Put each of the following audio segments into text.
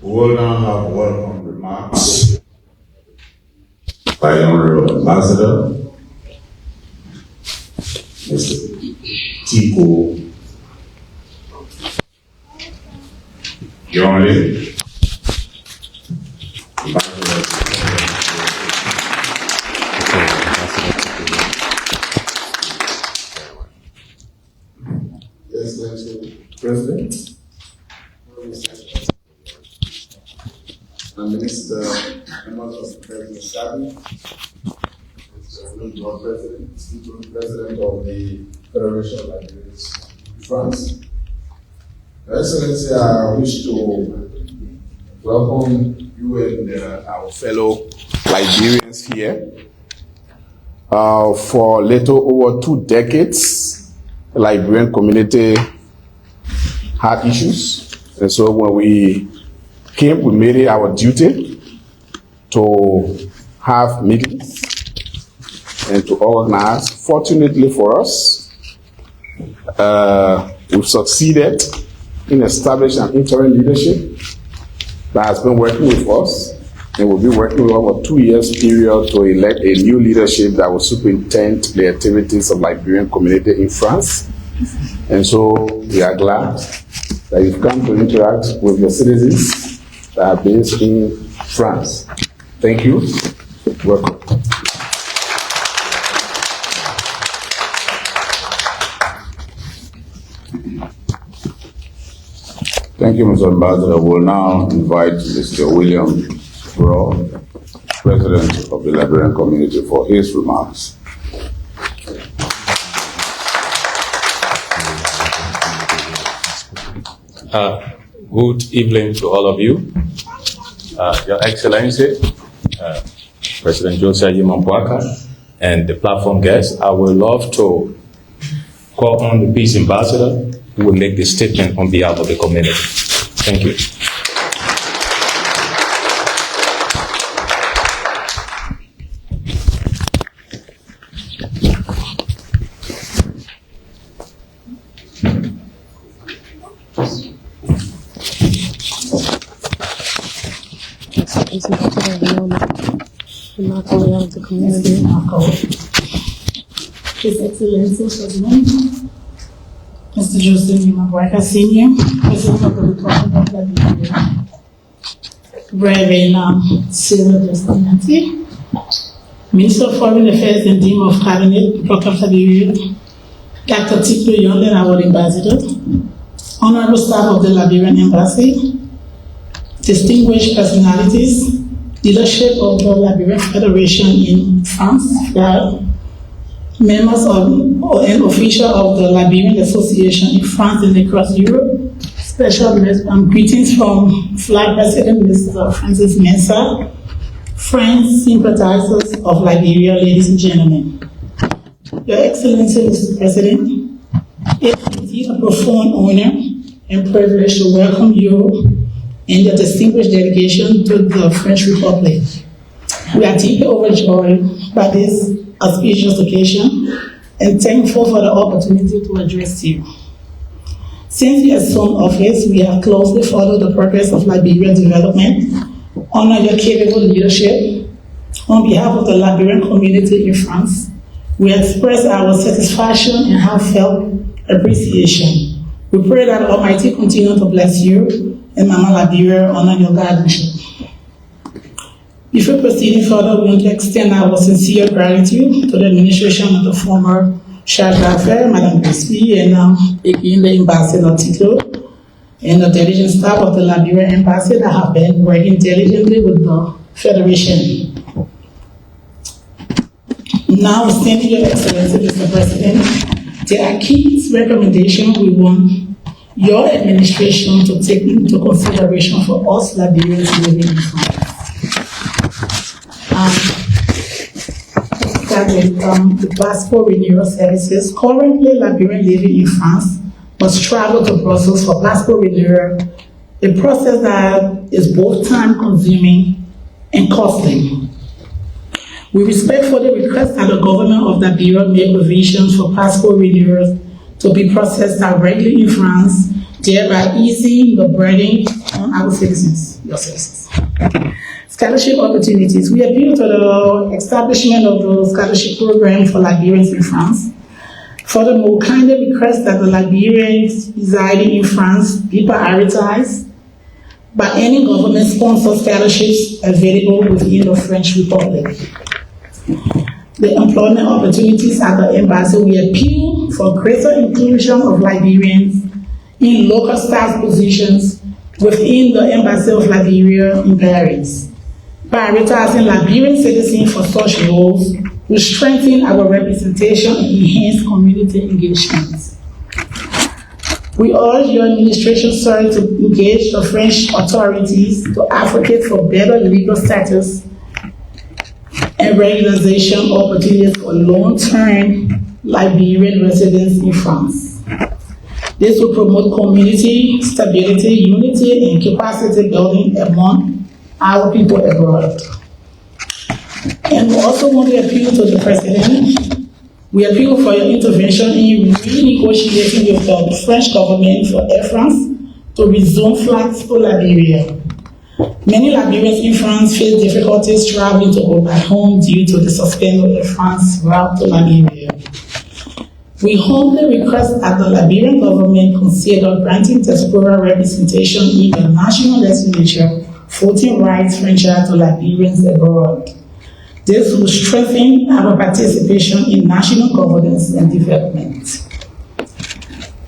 We will now have welcome remarks by the Honorable Ambassador, Mr. Tico Johnny. President, Minister, members of the President's Cabinet, Mr. President of the Federation of Liberians in France. Your Excellency, I wish to welcome you and our fellow Liberians here. For a little over 2 decades, the Liberian community had issues, and so when we came, we made it our duty to have meetings and to organize. Fortunately for us, we've succeeded in establishing an interim leadership that has been working with us, and will be working with over 2 years period to elect a new leadership that will superintend the activities of Liberian community in France. And so we are glad that you've come to interact with the citizens that are based in France. Thank you. Welcome. Thank you, Mr. Ambassador. We'll now invite Mr. William Raw, President of the Liberian Community, for his remarks. Good evening to all of you. Your Excellency, President Joseph Boakai, and the platform guests, I would love to call on the Peace Ambassador who will make the statement on behalf of the community. Thank you. The community. His Excellency President, Mr. Joseph Boakai Sr., President of the Republic of Liberia, Reverend Cyril Destinanti, Minister of Foreign Affairs and Dean of Cabinet, Republic of Liberia, Dr. Tico Johnny, our ambassador, honorable staff of the Liberian Embassy, distinguished personalities, leadership of the Liberian Federation in France, members of and officials of the Liberian Association in France and across Europe. Special greetings from Flag President Mr. Francis Mensah, friends, sympathizers of Liberia, ladies and gentlemen. Your Excellency, Mr. President, it is indeed a profound honor and privilege to welcome you and your distinguished delegation to the French Republic. We are deeply overjoyed by this auspicious occasion and thankful for the opportunity to address you. Since you assumed office, we have closely followed the progress of Liberian development, honor your capable leadership. On behalf of the Liberian community in France, we express our satisfaction and heartfelt appreciation. We pray that Almighty continue to bless you and Mama Liberia honor your guardianship. Before proceeding further, we want to extend our sincere gratitude to the administration of the former Charge d'Affaires, Madame Grisby, and again the Ambassador Tito, and the diligent staff of the Liberian Embassy that have been working diligently with the Federation. Now, standing Your Excellency, Mr. President, there are key recommendations we want your administration to take into consideration for us Liberians living in France. The passport renewal services. Currently, Liberians living in France must travel to Brussels for passport renewal, a process that is both time-consuming and costly. We respectfully request that the government of Liberia make provisions for passport renewals to be processed directly in France, thereby easing the burden on our citizens, your citizens. Scholarship opportunities. We appeal to the establishment of the scholarship program for Liberians in France. Furthermore, kindly request that the Liberians residing in France be prioritized by any government-sponsored scholarships available within the French Republic. The employment opportunities at the embassy, we appeal for greater inclusion of Liberians in local staff positions within the Embassy of Liberia in Paris. Prioritizing Liberian citizens for such roles will strengthen our representation and enhance community engagement. We urge your administration, sir, to engage the French authorities to advocate for better legal status and regularization opportunities for long-term Liberian residents in France. This will promote community stability, unity, and capacity building among our people abroad. And we also want to appeal to the President. We appeal for your intervention in renegotiating with the French government for Air France to resume flights to Liberia. Many Liberians in France face difficulties traveling to go back home due to the suspended Air France route to Liberia. We humbly request that the Liberian government consider granting diaspora representation in the national legislature, voting rights franchise to Liberians abroad. This will strengthen our participation in national governance and development.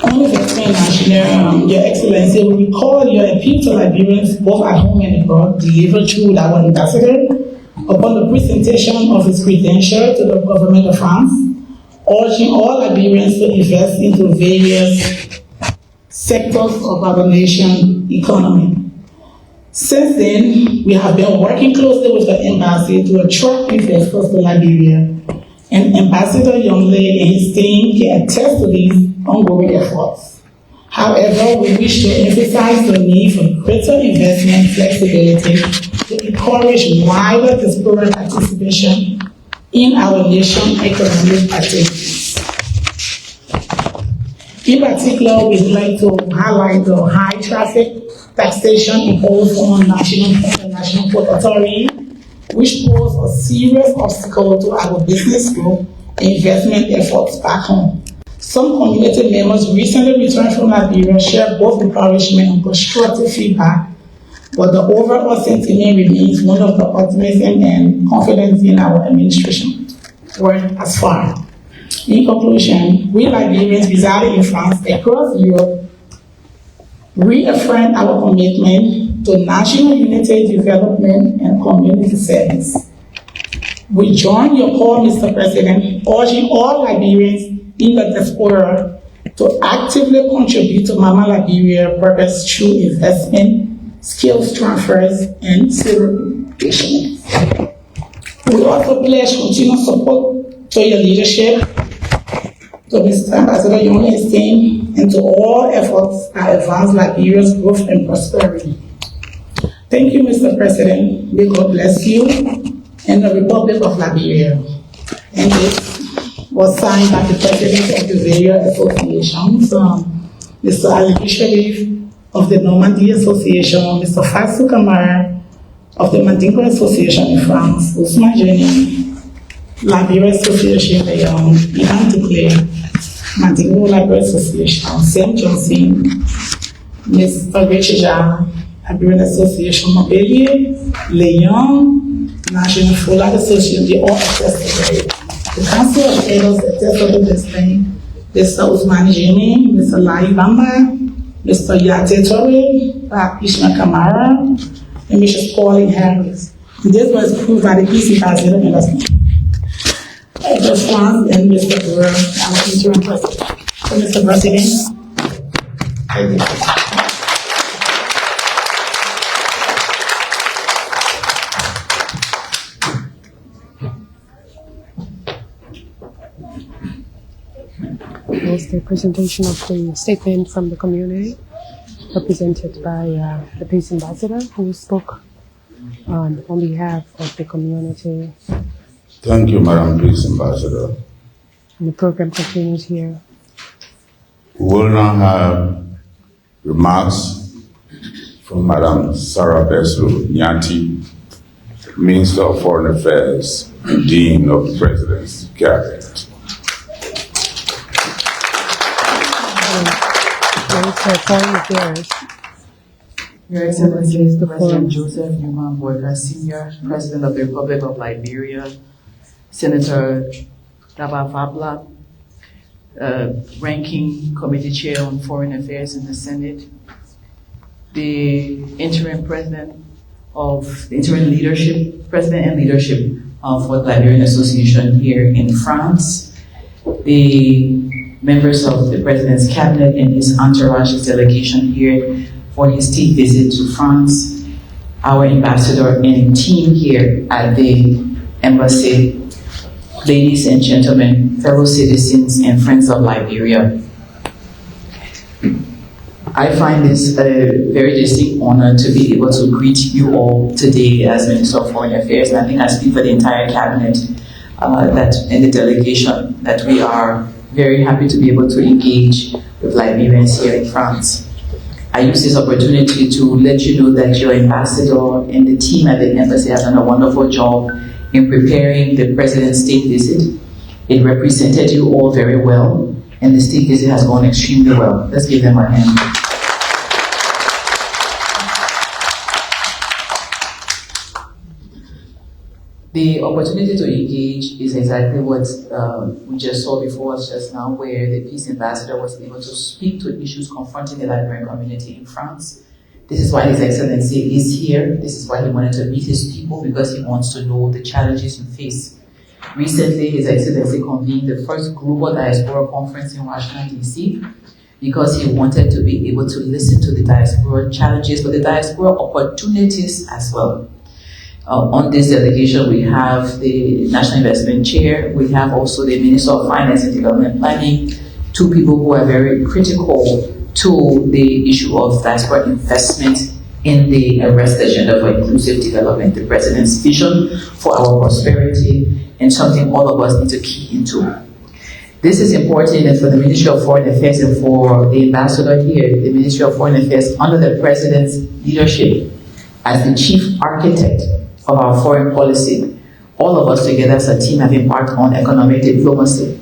On investment national, Your Excellency, we recall your appeal to Liberians both at home and abroad, delivered through our ambassador, upon the presentation of his credential to the government of France, urging all Liberians to invest into various sectors of our nation economy. Since then, we have been working closely with the embassy to attract investors to Liberia, and Ambassador Youngley and his team can attest to these ongoing efforts. However, we wish to emphasize the need for greater investment flexibility to encourage wider diaspora participation in our nation's economic activities. In particular, we'd like to highlight the high traffic taxation imposed on National Port Authority, which pose a serious obstacle to our business growth and investment efforts back home. Some community members recently returned from Liberia shared both encouragement and constructive feedback, but the overall sentiment remains one of the optimism and confidence in our administration work as far. In conclusion, we Liberians residing in France across Europe reaffirm our commitment to national unity, development, and community service. We join your call, Mr. President, urging all Liberians in the diaspora to actively contribute to Mama Liberia purpose through investment, skills transfers, and civil engagement. We also pledge continued support to your leadership, to Mr. Ambassador Young's team, and to all efforts that advance Liberia's growth and prosperity. Thank you, Mr. President. May God bless you and the Republic of Liberia. And this was signed by the President of the various associations, Mr. Ali Sharif of the Normandy Association, Mr. Faisal Kamara of the Mandingo Association in France, Ousmane Jenny, Liberia Association, Ivan Duclair, Mandingo Library Association, St. Johnson, Mr. Richard, Liberian Association Montpellier, Leon, National Fuller Association, they all attested. The Council of Elders attested this thing. Mr. Ousmane Jenny, Mr. Lai Bamba, Mr. Yate Torre, Ishmael Kamara, and Mrs. Pauline Harris. And this was approved by the EC President Mr. France and Mr. Burr, our interim president. So, Mr. President, was the presentation of the statement from the community, represented by the Peace Ambassador, who spoke on behalf of the community. Thank you, Madam Peace Ambassador. And the program continues here. We will now have remarks from Madam Sarah Beslu Nyanti, Minister of Foreign Affairs and Dean of the President's Cabinet. Foreign Affairs. Your Excellency, President Joseph Yuma Boakai Sr., President of the Republic of Liberia, Senator Daba Fabla, Ranking Committee Chair on Foreign Affairs in the Senate, the interim president of the interim leadership, president and leadership of the Liberian Association here in France, the members of the President's Cabinet and his entourage, his delegation here for his state visit to France, our ambassador and team here at the embassy, ladies and gentlemen, fellow citizens and friends of Liberia. I find this a very distinct honor to be able to greet you all today as Minister of Foreign Affairs, and I think I speak for the entire cabinet and the delegation that we are very happy to be able to engage with Liberians here in France. I use this opportunity to let you know that your ambassador and the team at the embassy have done a wonderful job in preparing the President's state visit. It represented you all very well, and the state visit has gone extremely well. Let's give them a hand. The opportunity to engage is exactly what we just saw before us just now, where the peace ambassador was able to speak to issues confronting the Liberian community in France. This is why His Excellency is here. This is why he wanted to meet his people, because he wants to know the challenges you face. Recently, His Excellency convened the first Global Diaspora Conference in Washington, D.C., because he wanted to be able to listen to the diaspora challenges, but the diaspora opportunities as well. On this delegation, we have the National Investment Chair, we have also the Minister of Finance and Development Planning, two people who are very critical to the issue of diaspora investment in the arrest agenda for inclusive development, the President's vision for our prosperity, and something all of us need to key into. This is important for the Ministry of Foreign Affairs and for the ambassador here, the Ministry of Foreign Affairs under the President's leadership as the chief architect of our foreign policy. All of us together as a team have embarked on economic diplomacy.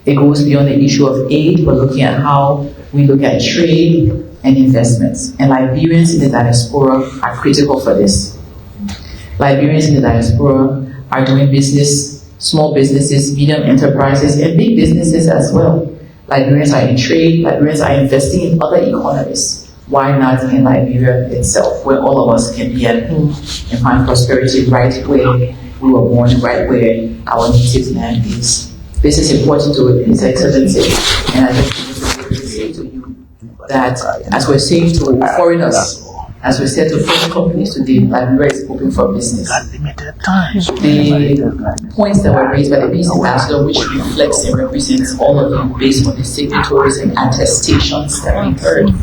It goes beyond the issue of aid. We're looking at how we look at trade and investments. And Liberians in the diaspora are critical for this. Liberians in the diaspora are doing business, small businesses, medium enterprises, and big businesses as well. Liberians are in trade, Liberians are investing in other economies. Why not in Liberia itself, where all of us can be at home and find prosperity right where we were born, right where our native land is. This is important to His Excellency, and I just want to say to you that as we're saying to foreigners, as we said to foreign companies today, Liberia is open for business. The points that were raised by the peace ambassador, which reflects and represents all of you based on the signatories and attestations that we heard,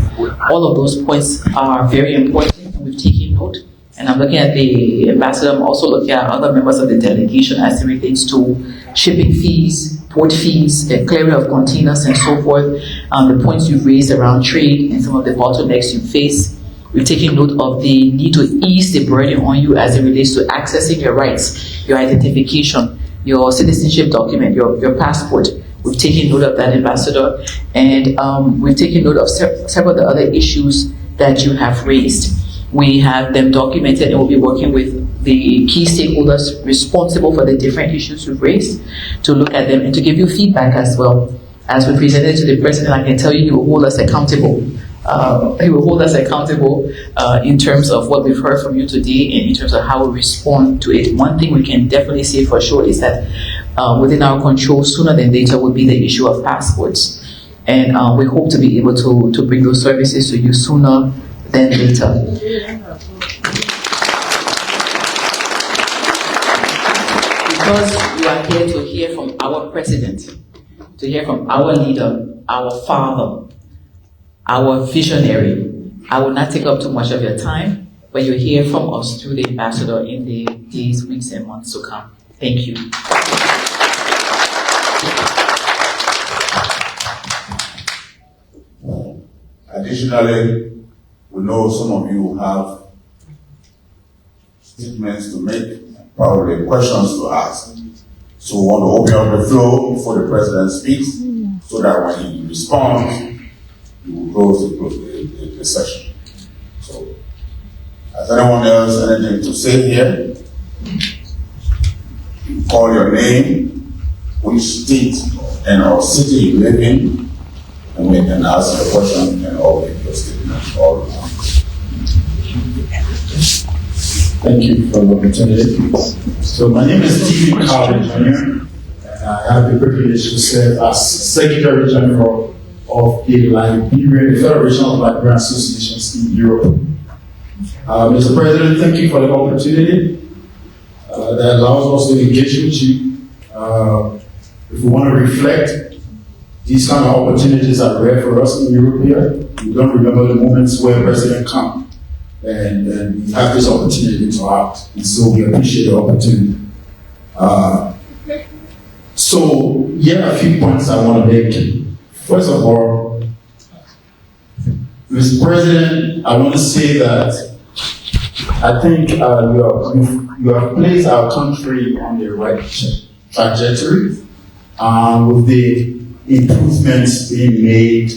all of those points are very important, and we've taken note. And I'm looking at the ambassador, I'm also looking at other members of the delegation as it relates to shipping fees, port fees, the clearing of containers and so forth, the points you've raised around trade and some of the bottlenecks you face. We've taken note of the need to ease the burden on you as it relates to accessing your rights, your identification, your citizenship document, your passport. We've taken note of that, Ambassador, and we've taken note of several of the other issues that you have raised. We have them documented, and we'll be working with the key stakeholders responsible for the different issues you've raised to look at them and to give you feedback as well. As we presented to the President, I can tell you he will hold us accountable. He will hold us accountable in terms of what we've heard from you today and in terms of how we respond to it. One thing we can definitely say for sure is that within our control, sooner than later, will be the issue of passports. And we hope to be able to bring those services to you sooner than later. Because you are here to hear from our President, to hear from our leader, our father, our visionary. I will not take up too much of your time, but you'll hear from us through the ambassador in the days, weeks, and months to come. Thank you. Additionally, we We know some of you have statements to make, probably questions to ask. So we want to open up the floor before the president speaks, so that when he responds, we will close the session. So, has anyone else anything to say here? You call your name, which state and or city you live in, and we can ask your question and all make your statement all along. Thank you for the opportunity. So my name is Stephen Calvin Jr. and I have the privilege to serve as Secretary General of the Liberian, the Federation of Liberian Associations in Europe. Mr. President, thank you for the opportunity that allows us to engage with you. If we want to reflect, these kind of opportunities are rare for us in Europe here. We don't remember the moments where President comes and we have this opportunity to act, and so we appreciate the opportunity. So here are a few points I want to make. First of all, Mr. President, I want to say that I think you have placed our country on the right trajectory with the improvements being made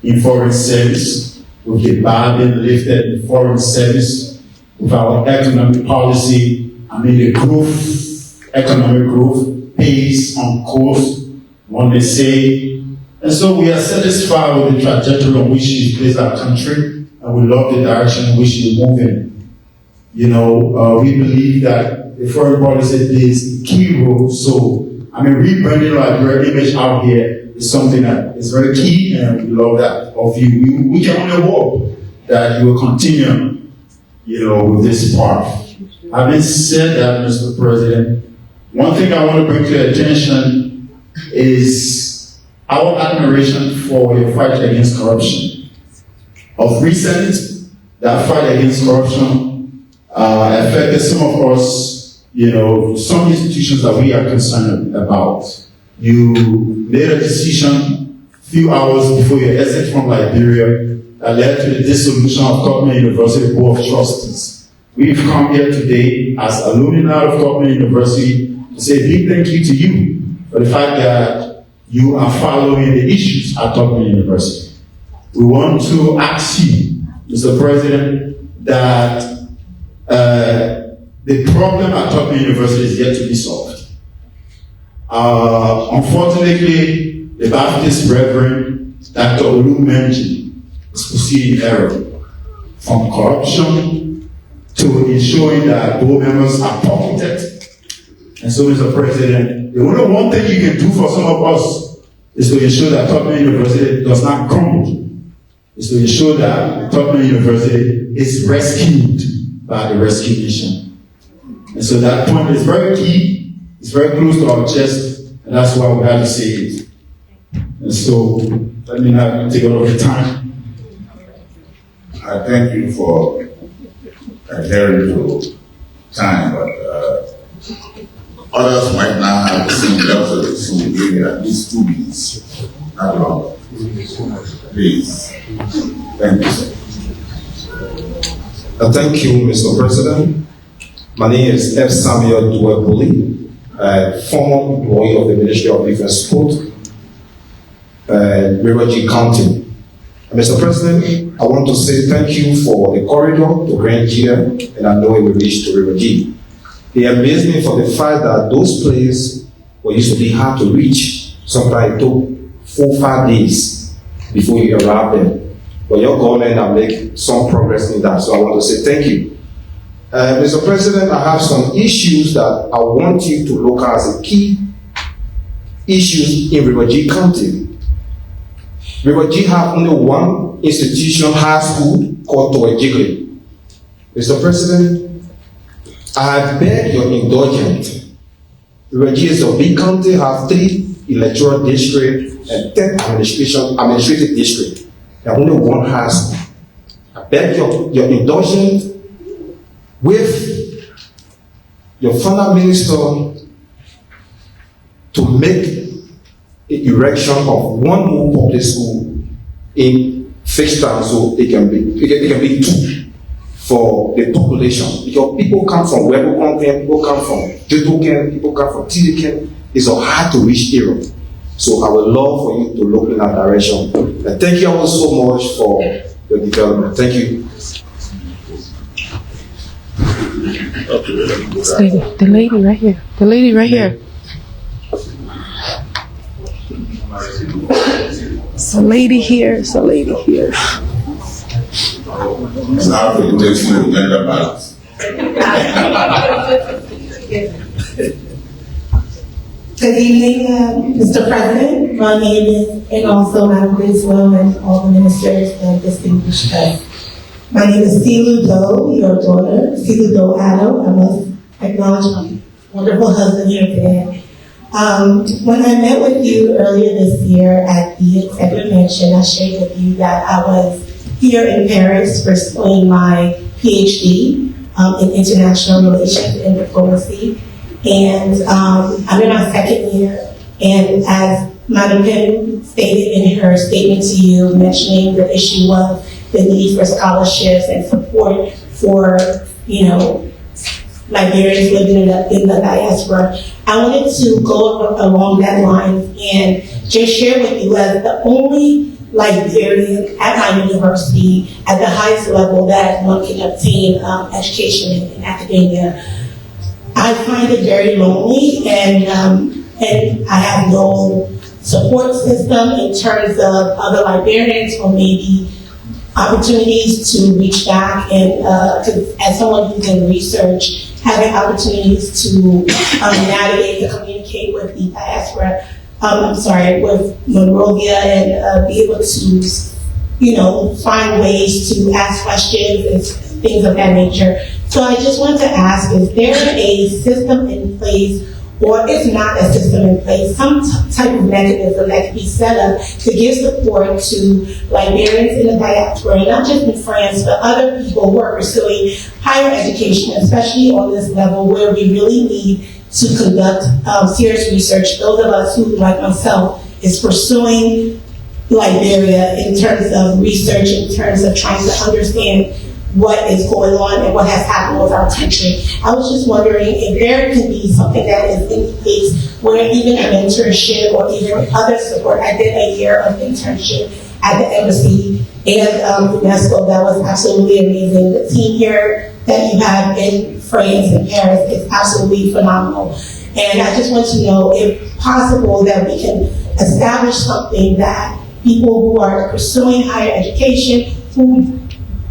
in foreign service, with the bar being lifted in foreign service, with our economic policy. The growth, economic growth, pace on course, one may say. And so we are satisfied with the trajectory on which she placed our country, and we love the direction in which she's moving. We believe that the foreign policy plays a key role. So, rebranding Liberia image out here is something that is very key, and we love that of you. We can only hope that you will continue, with this path. Having said that, Mr. President, one thing I want to bring to your attention is our admiration for your fight against corruption. Of recent, that fight against corruption affected some of us, some institutions that we are concerned about. You made a decision a few hours before your exit from Liberia that led to the dissolution of Tubman University Board of Trustees. We've come here today as alumni of Tubman University to say a big thank you to you for the fact that you are following the issues at Tubman University. We want to ask you, Mr. President, that the problem at Tubman University is yet to be solved. Unfortunately, the Baptist Reverend Dr. Olu Menji is proceeding error from corruption to ensuring that board members are pocketed. And so, Mr. President, the only one thing you can do for some of us is to ensure that Tubman University does not crumble. Is to ensure that Tubman University is rescued by the rescue mission. And so that point is very key. It's very close to our chest, and that's why we have to say it. And so, let me not take a lot of time. I thank you for adhering to time, but others might not have the same level, so we give you at least 2 minutes, not longer. Please. Thank you, sir. Thank you, Mr. President. My name is F. Samuel Duebuli, former employee of the Ministry of Defense Sport, Liberia County. Mr. President, I want to say thank you for the corridor to Grand Gia, and I know it will reach to River G. It amazed me for the fact that those places were used to be hard to reach. Sometimes it took 4 or 5 days before you arrive there. But your government has made some progress in that, so I want to say thank you. Mr. President, I have some issues that I want you to look at as a key issues in River G County. River G have only one institution, high school, called Towe-Jigli. Mr. President, I beg your indulgence. River G is a big county, have 3 electoral districts and 10 administrative districts. There are only one high school. I beg your indulgence with your former minister to make an erection of one more public school in fixed term so it can be two for the population. Because people come from Webukonken, people come from Jotoken, people come from Tidiken. It's a hard to reach area. So I would love for you to look in that direction. And thank you all so much for your development. Thank you. The lady right here. The lady right here. It's a lady here. It's a lady here. Now it takes no gender balance. Good evening, Mr. President. My name is, and also Madam Griswold and all the ministers and distinguished guests. My name is Silu Doe, your daughter, Silu Doe Addo. I must acknowledge my wonderful husband here today. When I met with you earlier this year at the Executive Mansion, I shared with you that I was here in Paris pursuing my PhD in international relations and diplomacy. And I'm in my second year, and as Madam Pim stated in her statement to you, mentioning the issue of the need for scholarships and support for, Liberians living in the diaspora, I wanted to go along that line and just share with you as the only Liberian at my university at the highest level that one can obtain education in academia. I find it very lonely, and I have no support system in terms of other librarians or maybe opportunities to reach back and as someone who can research, having opportunities to navigate and communicate with the diaspora, with Monrovia and be able to, find ways to ask questions and things of that nature. So I just want to ask, is there a system in place, or if not a system in place, some type of mechanism that can be set up to give support to Liberians in the diaspora, not just in France, but other people who are pursuing higher education, especially on this level where we really need to conduct serious research. Those of us who, like myself, is pursuing Liberia in terms of research, in terms of trying to understand what is going on and what has happened with our country. I was just wondering if there could be something that is in place where even a mentorship or even other support. I did a year of internship at the embassy and UNESCO. That was absolutely amazing. The team here that you have in France and Paris is absolutely phenomenal. And I just want to know if possible that we can establish something that people who are pursuing higher education, who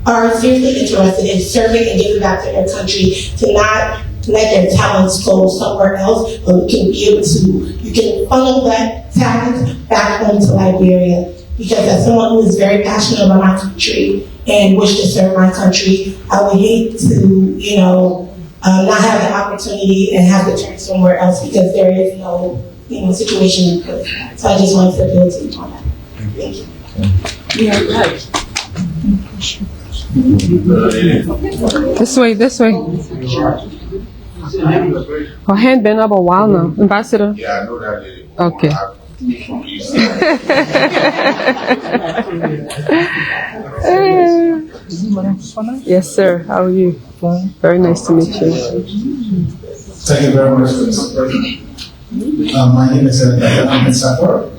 are seriously interested in serving and giving back to their country, to not let their talents go somewhere else, but we can be able to, you can funnel that talent back home to Liberia. Because as someone who is very passionate about my country and wish to serve my country, I would hate to, not have the opportunity and have to turn somewhere else because there is no, situation in place. So I just wanted to appeal to you on that. Thank you. Yeah, right. This way. Her hand been up a while now. Ambassador? Yeah, I know that lady. Okay. Yes, sir. How are you? Very nice to meet you. Thank you very much, Mr. President. My name is Ahmed Safar.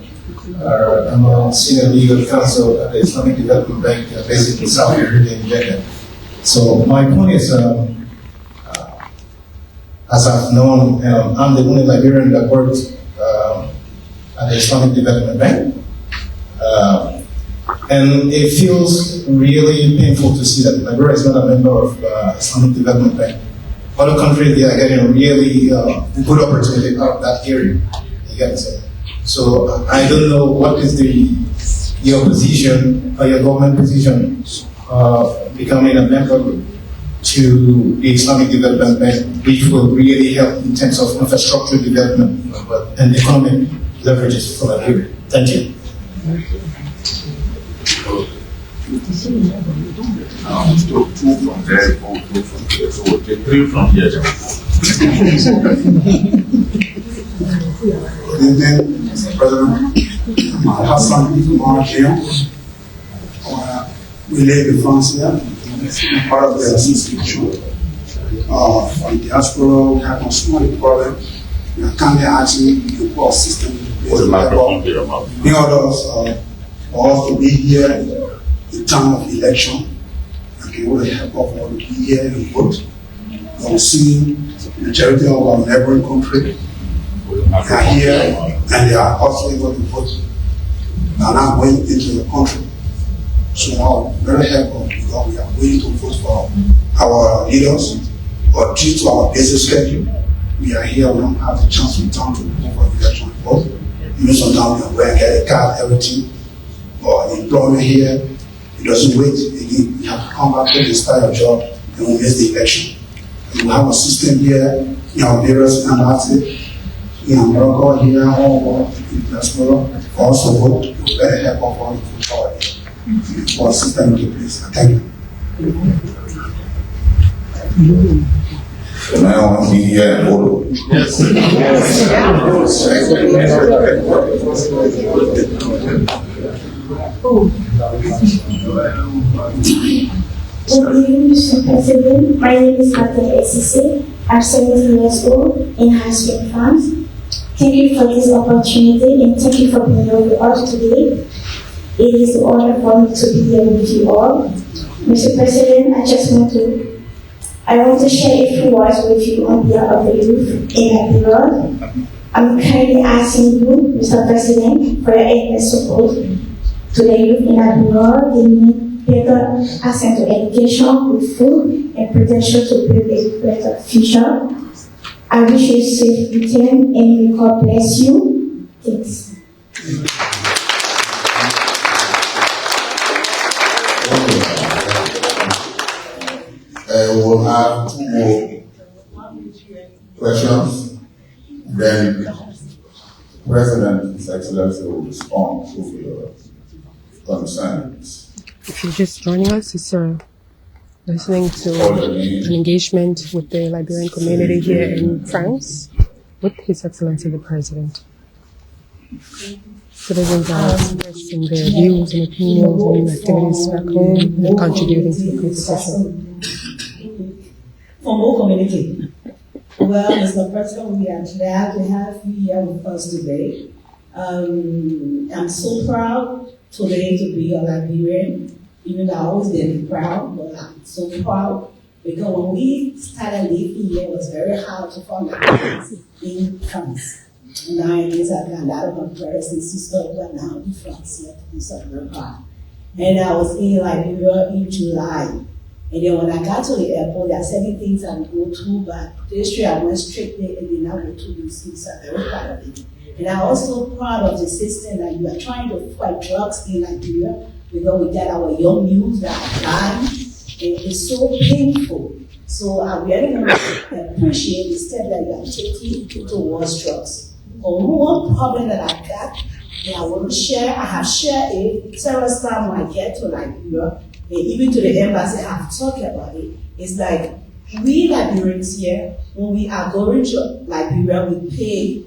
I'm a senior legal counsel at the Islamic Development Bank based in South Africa in Jeddah. So my point is, as I've known, I'm the only Liberian that worked at the Islamic Development Bank. And it feels really painful to see that Liberia is not a member of Islamic Development Bank. Other countries, they are getting really good opportunity out of that area. You get it? So I don't know what is your position or your government position becoming a member to the Islamic Development Bank, which will really help in terms of infrastructure development and economic leverages for Liberia. Thank you. Two from there, two from here. So we'll take three from here. Good evening, Mr. President. Hassan Ibrahim here. I want We live in France here. Part of the association. From diaspora, we have no small problem. We are kindly asking the poor system to be others for us to be here in time of election. And we will help us all to be here and vote. We see the majority of our neighboring country are here and they are also able to vote. They are now going into the country. So now, very helpful because we are willing to vote for our leaders, but due to our busy schedule, we are here, we don't have the chance to turn to go for election vote. You know, sometimes we are get a card, everything, or employment here, it doesn't wait. Again, we have to come back to start your job and we miss the election. And we have a system here in our various embassies, in Morocco, here, all over in diaspora, for us to vote, to better help us all to vote forward. For system to place. Thank you. So now I'm here and vote. Yes. Good evening, Mr. President. My name is Martin Exise. I'm 17 years old in high school in France. Thank you for this opportunity and thank you for being here with us today. It is an honor for me to be here with you all. Mr. President, I want to share a few words with you on behalf of the youth in Liberia. I'm kindly asking you, Mr. President, for your endless support to the youth in Liberia. They need better access to education, with food, and potential to build a better future. I wish you a safe return and may God bless you. Thanks. We'll have two more questions. Then President, His Excellency, will respond to your concerns. If you're just joining us, it's listening to an engagement with the Liberian community here in France with His Excellency the President. Citizens are expressing their views and opinions and activities back home and contributing to the conversation. From all community. Well, Mr. President, we are glad to have you here with us today. I'm so proud today to be a Liberian. Even though I always been proud, but I'm so proud because when we started living here, it was very hard to find a place in France. Nowadays, I've got a lot of my brothers and sisters who are now in France here. It's very hard. And I was in Liberia in July. And then when I got to the airport, there are certain things I would go to, but this year I went straight there and then I went to these things. I'm very proud of it. And I'm also proud of the system that you are trying to fight drugs in Liberia because we get our young youth that are dying, and it's so painful. So I really want to appreciate the step that you are taking towards drugs. One problem that I got, and I want to share, I have shared it several times when I get to Liberia, and even to the embassy, I have talked about it. It's like we Liberians here, when we are going to Liberia, we pay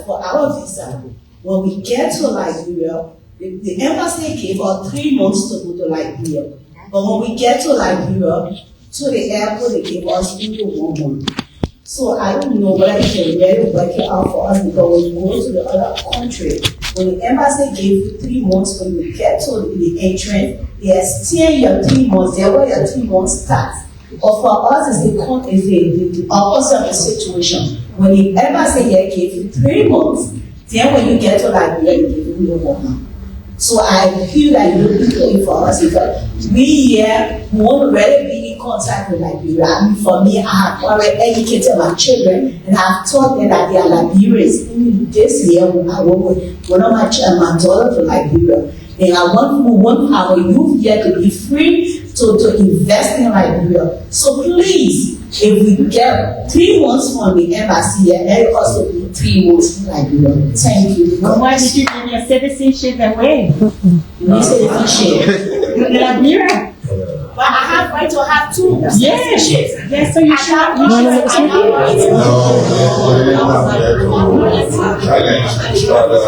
for our visa. When we get to Liberia, the embassy gave us 3 months to go to Liberia. But when we get to Liberia, to the airport, they gave us only 1 month. So I don't know whether it can really work it out for us because when we go to the other country, when the embassy gave you 3 months when you get to the entrance, they extend your 3 months, they where your 3 months starts. But for us, it's the opposite of the situation. When the embassy here gave you 3 months, then when you get to Liberia, you give you 1 month. So I feel that you're looking for us because we here won't really be in contact with Liberia. I mean, for me, I have already educated my children and I've taught them that they are Liberians. This year, I went with one of my daughter to Liberia. And I want our youth here to be free to invest in Liberia. So please, if we get 3 months from the embassy here, let it also be 3 months in Liberia. Thank you. But why did you give your citizenship away? No citizenship. In Liberia? But I have right to have 2 citizenships. Yes, so you should. Challenge each other.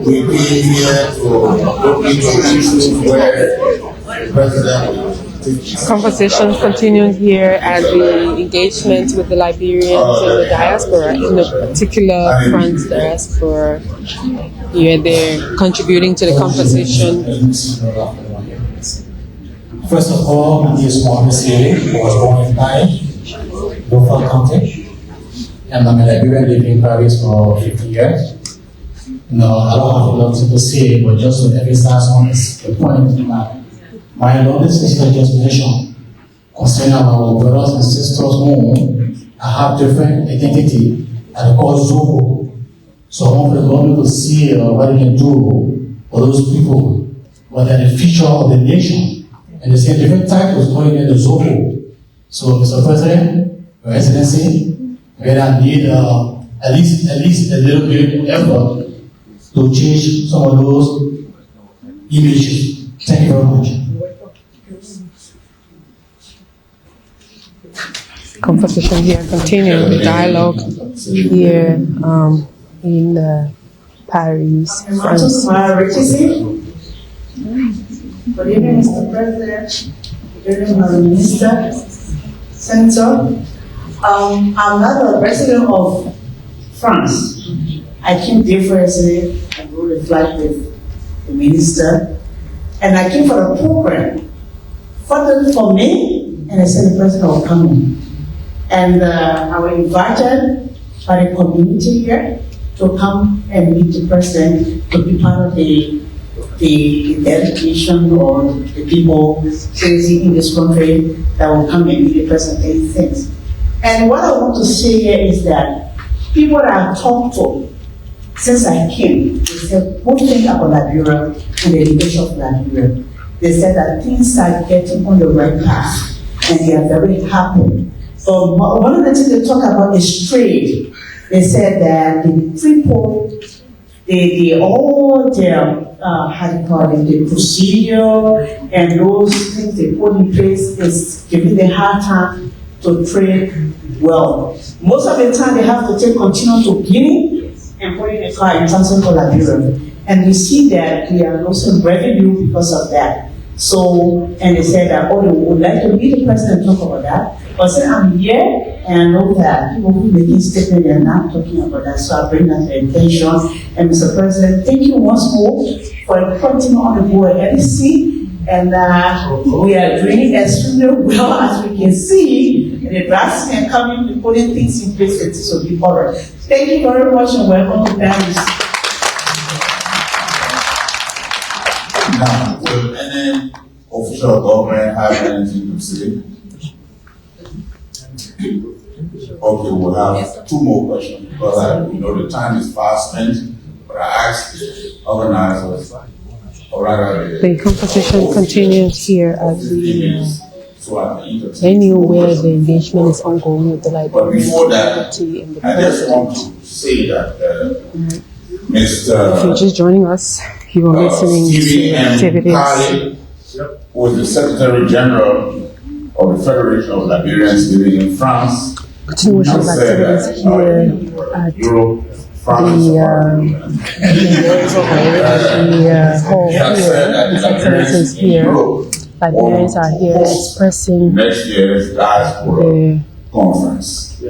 We be here to look into issues where President. Conversations continuing here at the engagement with the Liberians in the diaspora, in the particular France diaspora. Here they're contributing to the conversation. First of all, my name is Mohamed Siri. I was born in Pai, local county, and I'm a Liberian living in Paris for 50 years. No, I don't have a lot to say, but just to emphasize on the point that my longest sister just mentioned concerning our brothers and sisters who have different identity and called Zobo. So I want the government to see what they can do for those people, what are the future of the nation. And they say different titles going in the Zobo. So Mr. President, Your Excellency, we need at least a little bit of effort to change some of those images. Thank you very much. Conversation here continuing, the dialogue here in Paris, France. Good evening, Mr. President. Good evening, Madam Minister, Senator. I'm not a resident of France. I came there for yesterday. I rode a flight with the minister, and I came for a program. Fortunately for me, and I said the president will come in. And I was invited by the community here to come and meet the president to be part of the delegation or the people citizens in this country that will come and meet the president and things. And what I want to say here is that people that I've talked to since I came, they said one thing about Liberia and the leadership of Liberia. They said that things are getting on the right path and they are very happy. So one of the things they talk about is trade. They said that the people, they all their how do you call it, the procedure and those things they put in place is giving them a hard time to trade well. Most of the time they have to take continue to Guinea and put in a car in terms of Liberia. And we see that we are losing revenue because of that. So, and they said that, oh, they would like to meet the president and talk about that. But since I'm here, and I know that people who make this statement, they're not talking about that. So I bring that to attention. And Mr. President, thank you once more for putting on the board LEC. And we are doing extremely well, as we can see. The brass and coming, we putting things in place and this will be all right. Thank you very much and welcome to Paris. Now, will any official government have anything to say? Okay, we'll have two more questions because the time is fast spent. But I asked the organizers, or rather, the conversation continues here at the venue where the engagement is ongoing with the Liberian But before that, Community and the I just want to say that Mr. If you're just joining us, you are listening to activities. Who was the Secretary General of the Federation of Liberians living in France, Continuation of activities here at Europe, France, the hall here. His Excellency is here. Liberians are here expressing next year's diaspora conference.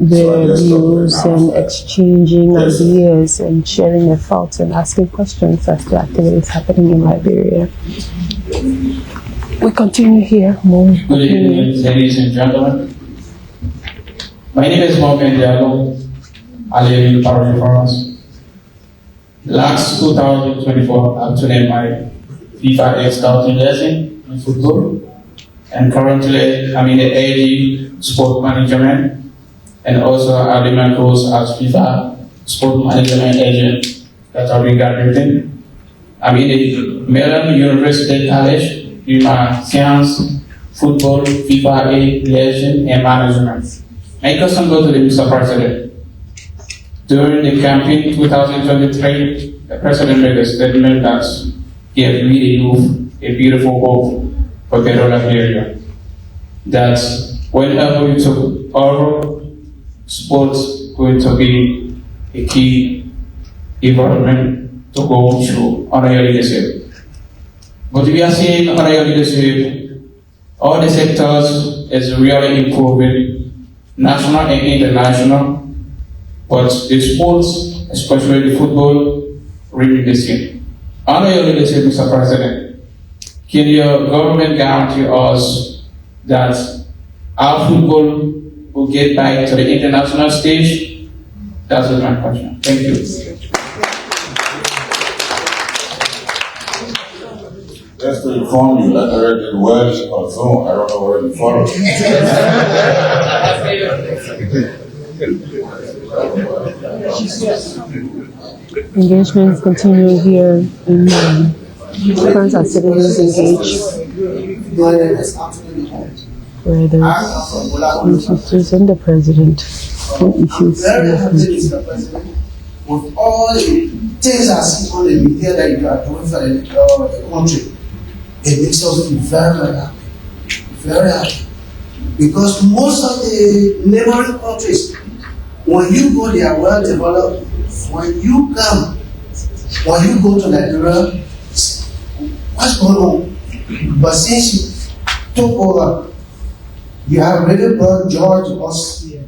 their views and exchanging ideas and sharing their thoughts and asking questions as to activities happening in Liberia. We continue here. Good evening, ladies and gentlemen. My name is Mohamed Diallo. I live in Paris, France. Last 2024, I obtained my FIFA scouting lesson in football, and currently I'm in the AD sport management, and also I do my course as FIFA sport management agent that I've been graduating. I'm in the Maryland University College in my science, football, FIFA A, liaison, and management. My question goes to the Mr. President. During the campaign 2023, the President made a statement that gave me the youth a beautiful hope for the rural area. That whenever we took over, sports going to be a key environment to go through under your leadership. But we are seeing under your leadership, all the sectors is really improving, national and international. But the sports, especially the football, remain the same. Under your leadership, Mr. President, can your government guarantee us that our football will get back to the international stage? That's my question. Thank you. Just to inform you that I read it well on Zoom. I don't know where you follow. Engagements continue here in France as citizens engage where the issues and the president on issues in the country. With all the things I see on the media that you are doing for the country, it makes us feel very, very happy. Very happy. Because most of the neighboring countries, when you go, they are well developed. When you come, when you go to Liberia, what's going on? But since you took over, you have really brought joy to us in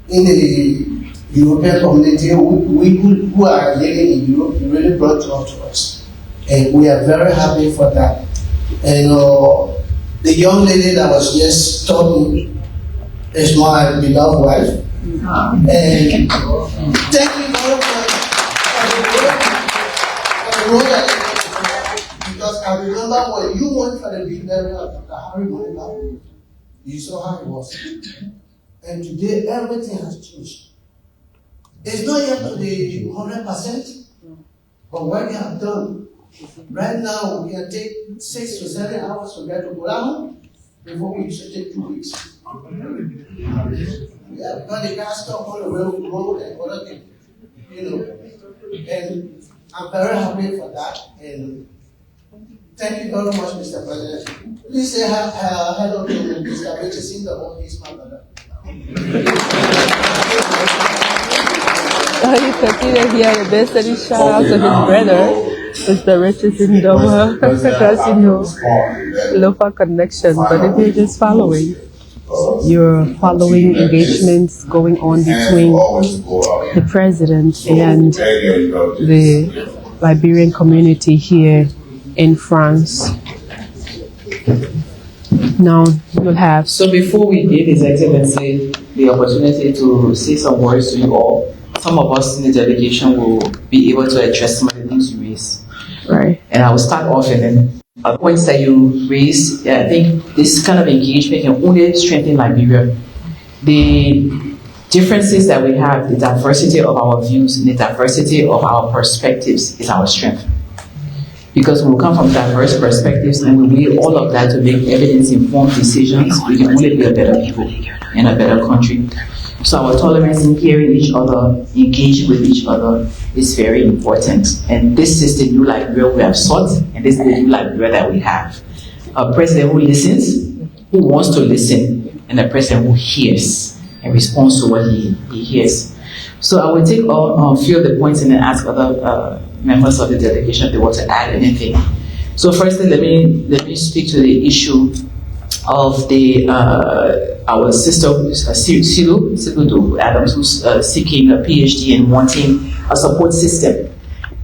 the European community. We who are living in Europe, you really brought joy to us. And we are very happy for that. And the young lady that was just talking is my beloved wife. And thank you very much for the role that you, because I remember when you went for the big burial of Dr. Harry Monica, you saw how it was. And today everything has changed. It's not yet to the 100%, but what we have done, right now we can take 6 to 7 hours to get to Bolam before we should take 2 weeks. Yeah, because they can't stop on the road and other things, you know. And I'm very happy for that. And thank you very much, Mr. President. Please say hello to Mr. Richardson, the whole piece, my brother. He's happy to hear the best that he shout out to his brother. Mr. Richardson Doha, because you know, local connection. But if you're just following, you're following engagements going on between the president and the Liberian community here in France. Now we'll have. So before we give His Excellency the opportunity to say some words to you all, some of us in the delegation will be able to address some of the things you raised. Right. And I will start off and then points that you raised. I think this kind of engagement can only strengthen Liberia. The differences that we have, the diversity of our views, and the diversity of our perspectives is our strength. Because when we come from diverse perspectives and we weigh all of that to make evidence-informed decisions, we can only be a better people and a better country. So our tolerance in hearing each other, engaging with each other is very important. And this is the new Liberia we have sought, and this is the new Liberia that we have. A president who listens, who wants to listen, and a president who hears and responds to what he hears. So I will take a few of the points and then ask other members of the delegation if they want to add anything. So firstly, let me speak to the issue of the our sister Siludo Adams, who's seeking a PhD and wanting a support system.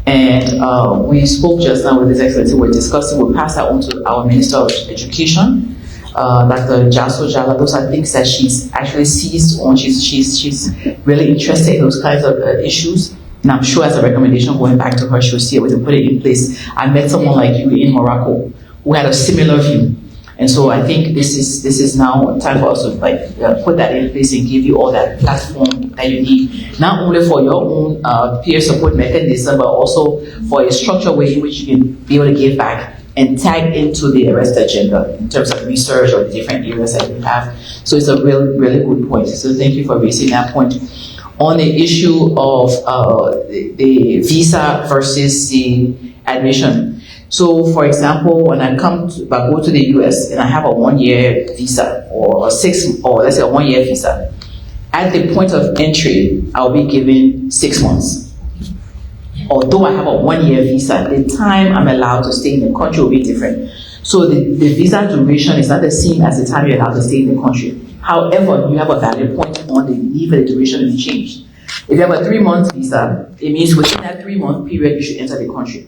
And we spoke just now with His Excellency. We're discussing. We'll pass that on to our Minister of Education, Dr. Jaso Jala. Those are things that she's actually seized on. She's really interested in those kinds of issues. And I'm sure as a recommendation going back to her, she'll see able to put it in place. I met someone like you in Morocco who had a similar view. And so I think this is now time for us to put that in place and give you all that platform that you need, not only for your own peer support mechanism, but also for a structured way in which you can be able to give back and tag into the arrest agenda in terms of research or the different areas that you have. So it's a really good point. So thank you for raising that point. On the issue of the visa versus the admission. So, for example, when I go to the US and I have a 1-year visa or let's say a 1-year visa, at the point of entry, I'll be given 6 months. although I have a 1-year visa, the time I'm allowed to stay in the country will be different. So the visa duration is not the same as the time you're allowed to stay in the country. However, you have a valid point on the leave and the duration will be changed. If you have a 3-month visa, it means within that 3-month period, you should enter the country.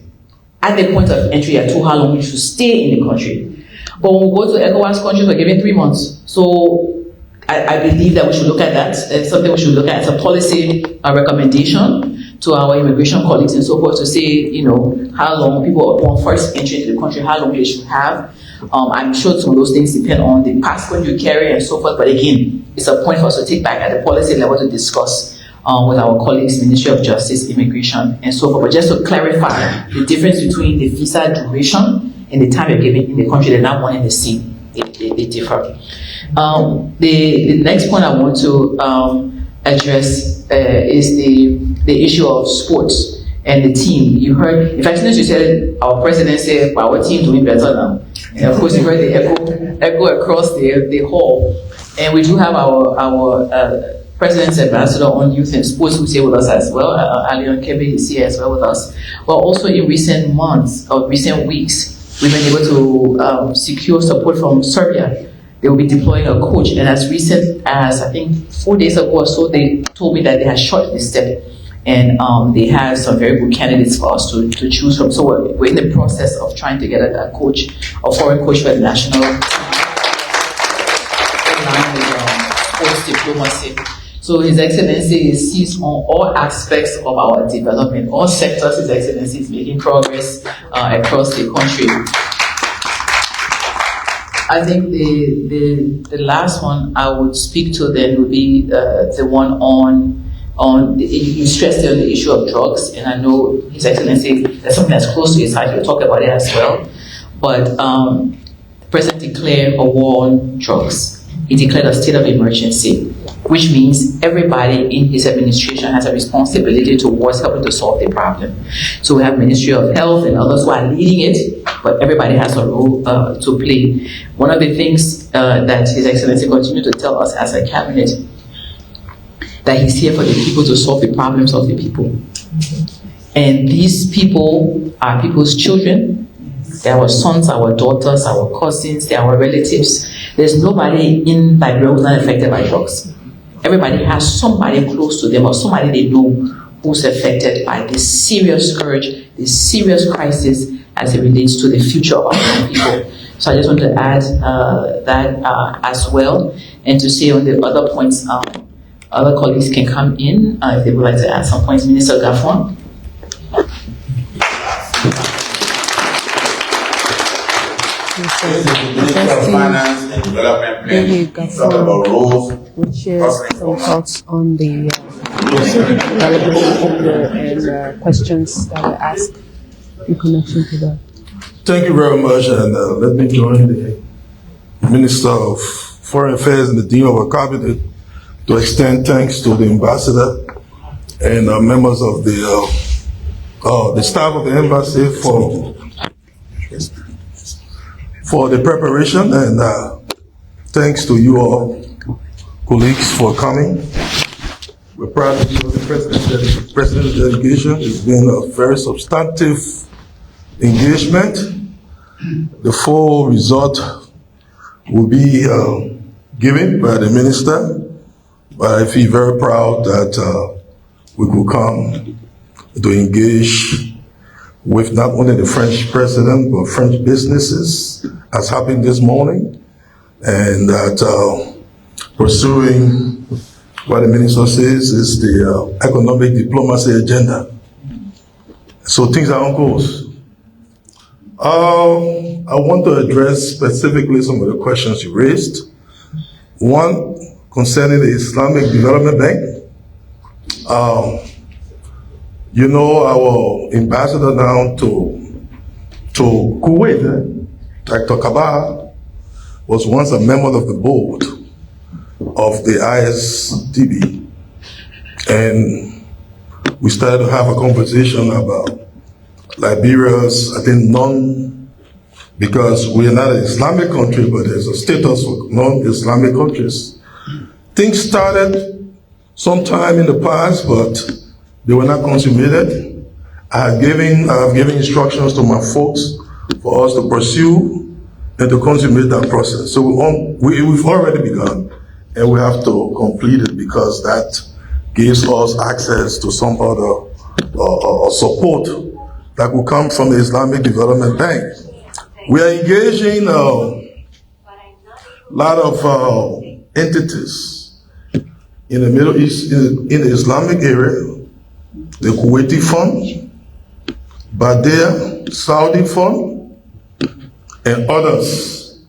At the point of entry, you're told how long you should stay in the country. But when we go to ECOWAS countries, we're given 3 months. So I believe that we should look at that. It's something we should look at as a policy recommendation to our immigration colleagues and so forth to say, you know, how long people upon first entry into the country, how long they should have. I'm sure some of those things depend on the passport you carry and so forth. But again, it's a point for us to take back at the policy level to discuss with our colleagues, Ministry of Justice, Immigration, and so forth. But just to clarify the difference between the visa duration and the time you're given in the country, they're not one and the same. They differ. The next point I want to address is the issue of sports and the team. You heard, in fact, since you said our president said, well, our team doing better now. And of course, you heard the echo across the hall. And we do have our President's Ambassador on Youth and Sports who's here with us as well. Alion Kebe is here as well with us. But also in recent months or recent weeks, we've been able to secure support from Serbia. They will be deploying a coach. And as recent as, I think, 4 days ago or so, they told me that they had shortlisted and they have some very good candidates for us to choose from. So we're in the process of trying to get a coach, a foreign coach for the national team, in line with sports diplomacy. So His Excellency sees on all aspects of our development, all sectors. His Excellency is making progress across the country. I think the last one I would speak to then would be the one on you stressed on the issue of drugs, and I know His Excellency, that's something that's close to his heart. He'll talk about it as well. But the President declared a war on drugs. He declared a state of emergency, which means everybody in his administration has a responsibility towards helping to solve the problem. So we have Ministry of Health and others who are leading it, but everybody has a role to play. One of the things that His Excellency continued to tell us as a cabinet, that he's here for the people to solve the problems of the people. And these people are people's children. They're our sons, our daughters, our cousins, they're our relatives. There's nobody in Liberia who's not affected by drugs. Everybody has somebody close to them or somebody they know who's affected by this serious scourge, this serious crisis as it relates to the future of our young people. So I just want to add that as well, and to say on the other points, other colleagues can come in if they would like to add some points. Minister Gaffron. Minister of Finance and Development Planning, talk about rules. Would share some thoughts on the development and questions that were asked in connection to that. Thank you very much, and let me join the Minister of Foreign Affairs and the Dean of our Cabinet to extend thanks to the Ambassador and members of the staff of the Embassy for the preparation, and thanks to you all, colleagues, for coming. We're proud to be the President's delegation. It's been a very substantive engagement. The full result will be given by the Minister, but I feel very proud that we could come to engage with not only the French President, but French businesses, as happened this morning, and that pursuing what the Minister says is the economic diplomacy agenda. So things are on course. I want to address specifically some of the questions you raised. One, concerning the Islamic Development Bank. You know, our ambassador now to Kuwait, Dr. Kabar, was once a member of the board of the ISDB. And we started to have a conversation about Liberia's, I think, because we are not an Islamic country, but there's a status for non-Islamic countries. Things started sometime in the past, but they were not consummated. I've given instructions to my folks for us to pursue and to consummate that process. So we've already begun, and we have to complete it because that gives us access to some other support that will come from the Islamic Development Bank. We are engaging a lot of entities in the Middle East, in the Islamic area, the Kuwaiti Fund, Badea, Saudi Fund, and others.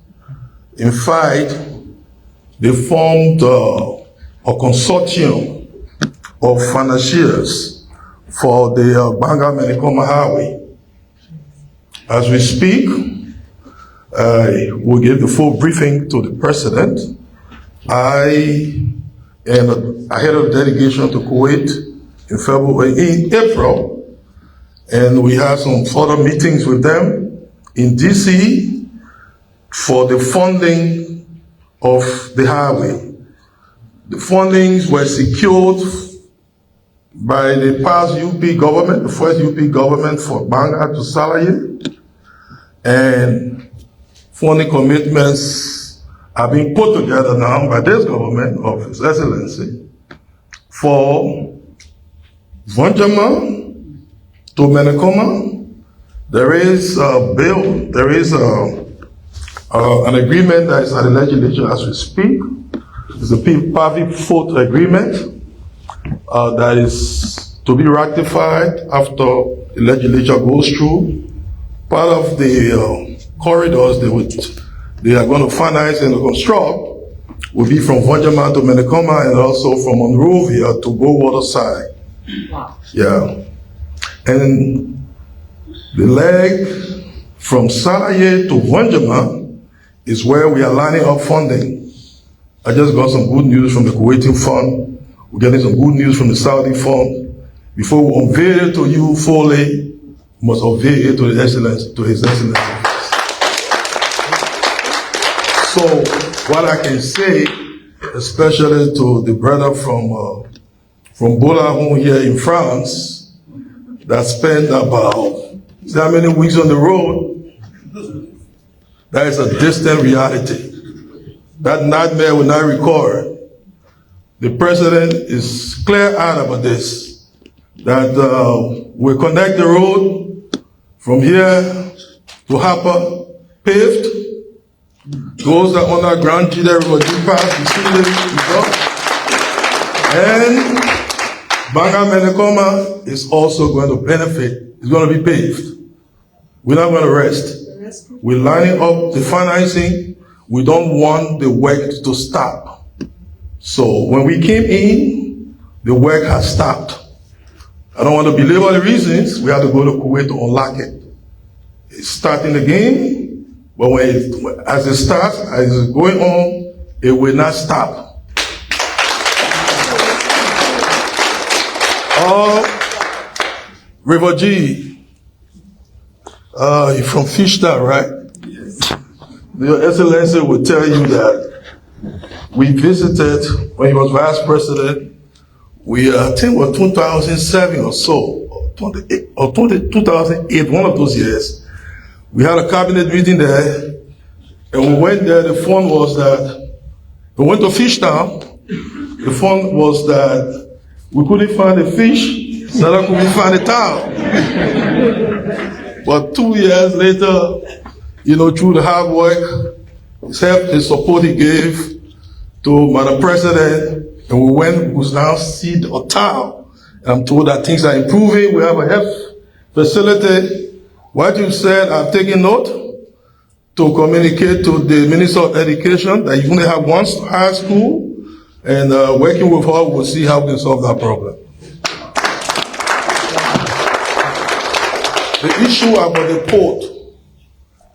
In fact, they formed a consortium of financiers for the Banga Menekoma Highway. As we speak, we'll give the full briefing to the President. I am ahead of the delegation to Kuwait in April, and we have some further meetings with them in DC for the funding of the highway. The fundings were secured by the past UP government, the first UP government for Banga to Salaye, and funding commitments are being put together now by this government of His Excellency for Vonjama to Menekoma. There is a bill, there is an agreement that is at the legislature as we speak. It's a PAVI-4 agreement that is to be ratified after the legislature goes through. Part of the corridors they are going to finance and construct will be from Vonjama to Menekoma and also from Monrovia to Goldwater side. Wow. Yeah. And the leg from Salaye to Vonjama is where we are lining up funding. I just got some good news from the Kuwaiti Fund. We're getting some good news from the Saudi Fund. Before we unveil it to you fully, we must unveil it to His Excellency. So what I can say, especially to the brother from Bola here in France, that spent about how many weeks on the road, that is a distant reality. That nightmare will not record. The President is clear-eyed about this, that we connect the road from here to Hapa, paved. Those that underground Jide River Pass, and Banga Menekoma is also going to benefit. It's going to be paved. We're not going to rest. We're lining up the financing. We don't want the work to stop. So when we came in, the work has stopped. I don't want to belabor the reasons. We have to go to Kuwait to unlock it. It's starting again, but as it starts, as it's going on, it will not stop. River G, you're from Fishtown, right? Yes. Your Excellency will tell you that we visited, when he was Vice President, I think it was 2007 or so, 2008, one of those years. We had a cabinet meeting there, and we went there. The fun was that we went to Fishtown. The fun was that we couldn't find a fish, so that we couldn't find a towel. But 2 years later, through the hard work, his help, his support he gave to Madam President, and we now see the towel. And I'm told that things are improving. We have a health facility. What you said, I've taken note to communicate to the Minister of Education that you only have one high school, and working with her, we'll see how we can solve that problem. The issue about the port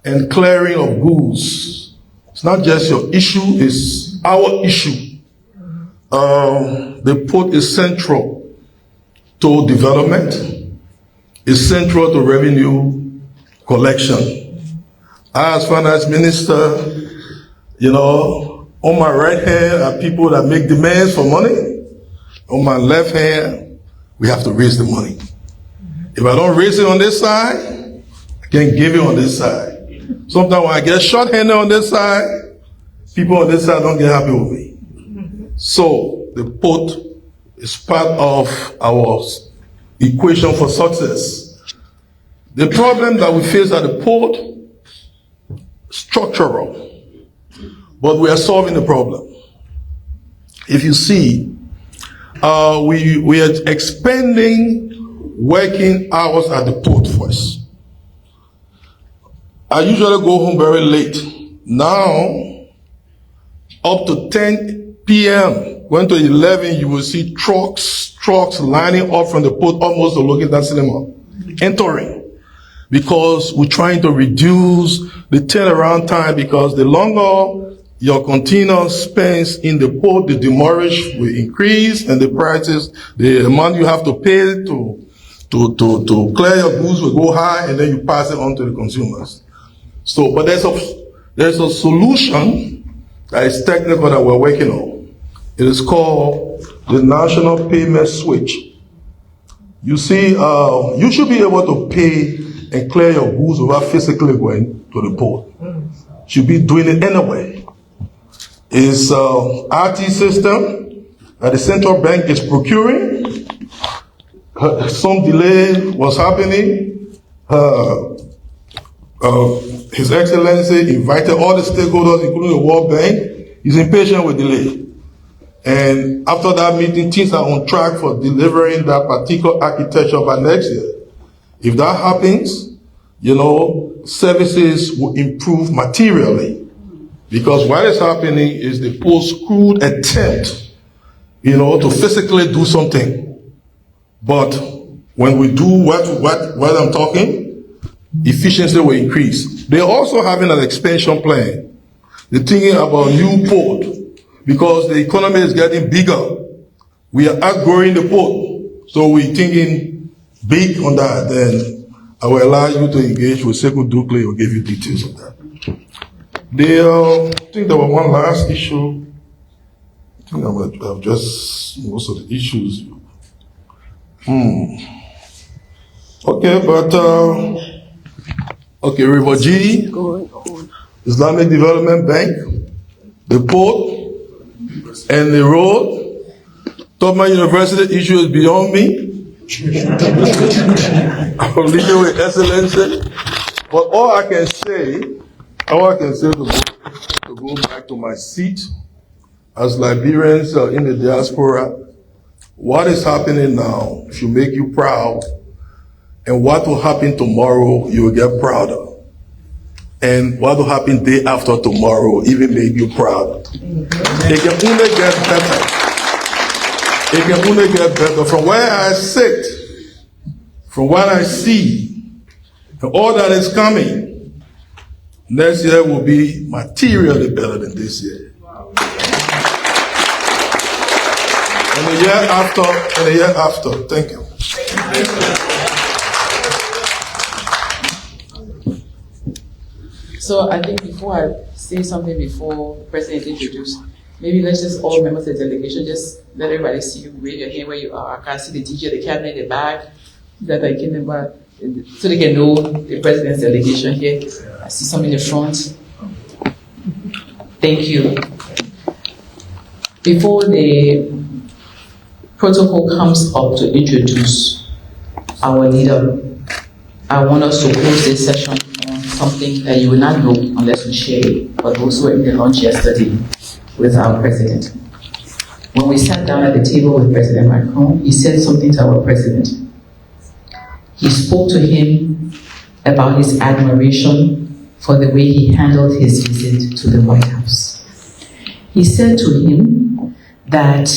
and clearing of goods, it's not just your issue, it's our issue. The port is central to development, is central to revenue collection. As Finance Minister, on my right hand are people that make demands for money. On my left hand, we have to raise the money. If I don't raise it on this side, I can't give it on this side. Sometimes when I get short-handed on this side, people on this side don't get happy with me. So the port is part of our equation for success. The problem that we face at the port, structural, but we are solving the problem. If you see, we are expanding working hours at the port first. I usually go home very late. Now, up to 10 p.m., going to 11, you will see trucks lining up from the port almost to Logan Cinema, entering. Because we're trying to reduce the turnaround time, because the longer your container spends in the port, the demurrage will increase, and the prices, the amount you have to pay to clear your goods will go high, and then you pass it on to the consumers. So, but there's a solution that is technical that we're working on. It is called the National Payment Switch. You see, you should be able to pay and clear your goods without physically going to the port. Should be doing it anyway. It's RT system that the central bank is procuring. Some delay was happening. His Excellency invited all the stakeholders, including the World Bank. He's impatient with delay. And after that meeting, things are on track for delivering that particular architecture by next year. If that happens, you know, services will improve materially. Because what is happening is the post-crude attempt, you know, to physically do something. But when we do what I'm talking, efficiency will increase. They're also having an expansion plan. They're thinking about new port because the economy is getting bigger. We are outgrowing the port. So we're thinking big on that. Then I will allow you to engage with Sekou Dukle. Will give you details of that. I think there was one last issue. I think I've just most of the issues. Okay, but okay, River G, Islamic Development Bank, the port, and the road. Tubman University issue is beyond me. I'm leading with excellency. But all I can say to go back to my seat as Liberians in the diaspora, what is happening now should make you proud, and what will happen tomorrow you will get prouder, and what will happen day after tomorrow even make you prouder. It can only get better. It can only get better. From where I sit, from what I see, and all that is coming, next year will be materially better than this year. And the year after, thank you. So I think before I say something before the President introduced, maybe let's just all members of the delegation just let everybody see you, raise your hand where you are. I can see the DJ, the cabinet, the bag, that I can about, so they can know the President's delegation here. I see some in the front. Thank you. Before the protocol comes up to introduce our leader, I want us to close this session on something that you will not know unless we share it, but also in the lunch yesterday with our president. When we sat down at the table with President Macron, he said something to our president. He spoke to him about his admiration for the way he handled his visit to the White House. He said to him that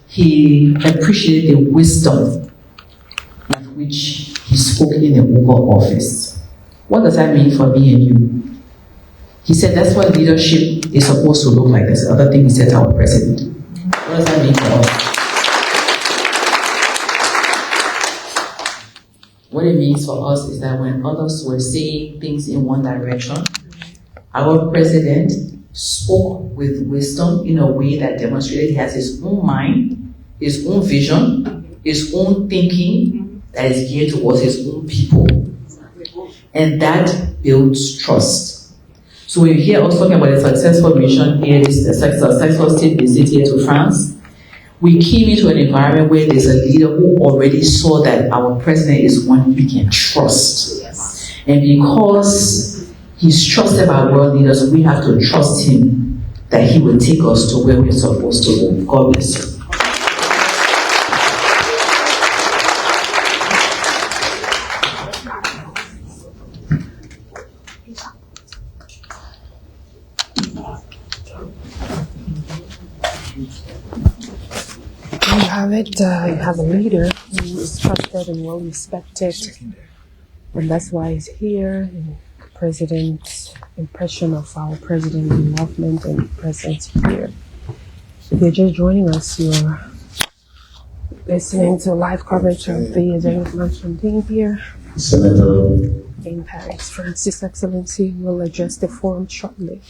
he appreciated the wisdom with which he spoke in the Oval Office. What does that mean for me and you? He said that's what leadership is supposed to look like. That's the other thing he said to our president. What does that mean for us? What it means for us is that when others were saying things in one direction, our president spoke with wisdom in a way that demonstrated he has his own mind, his own vision, his own thinking, that is geared towards his own people. And that builds trust. So when you hear us talking about a successful mission here, this a successful state visit here to France, we came into an environment where there's a leader who already saw that our president is one we can trust. Yes. And because he's trusted by world leaders, we have to trust him that he will take us to where we're supposed to go. God bless you. You have a leader who is trusted and well respected, and that's why he's here. And President's impression of our president involvement and presence here. If you're just joining us, you're listening to live coverage of the executive mansion team here in Paris. Francis Excellency will address the forum shortly.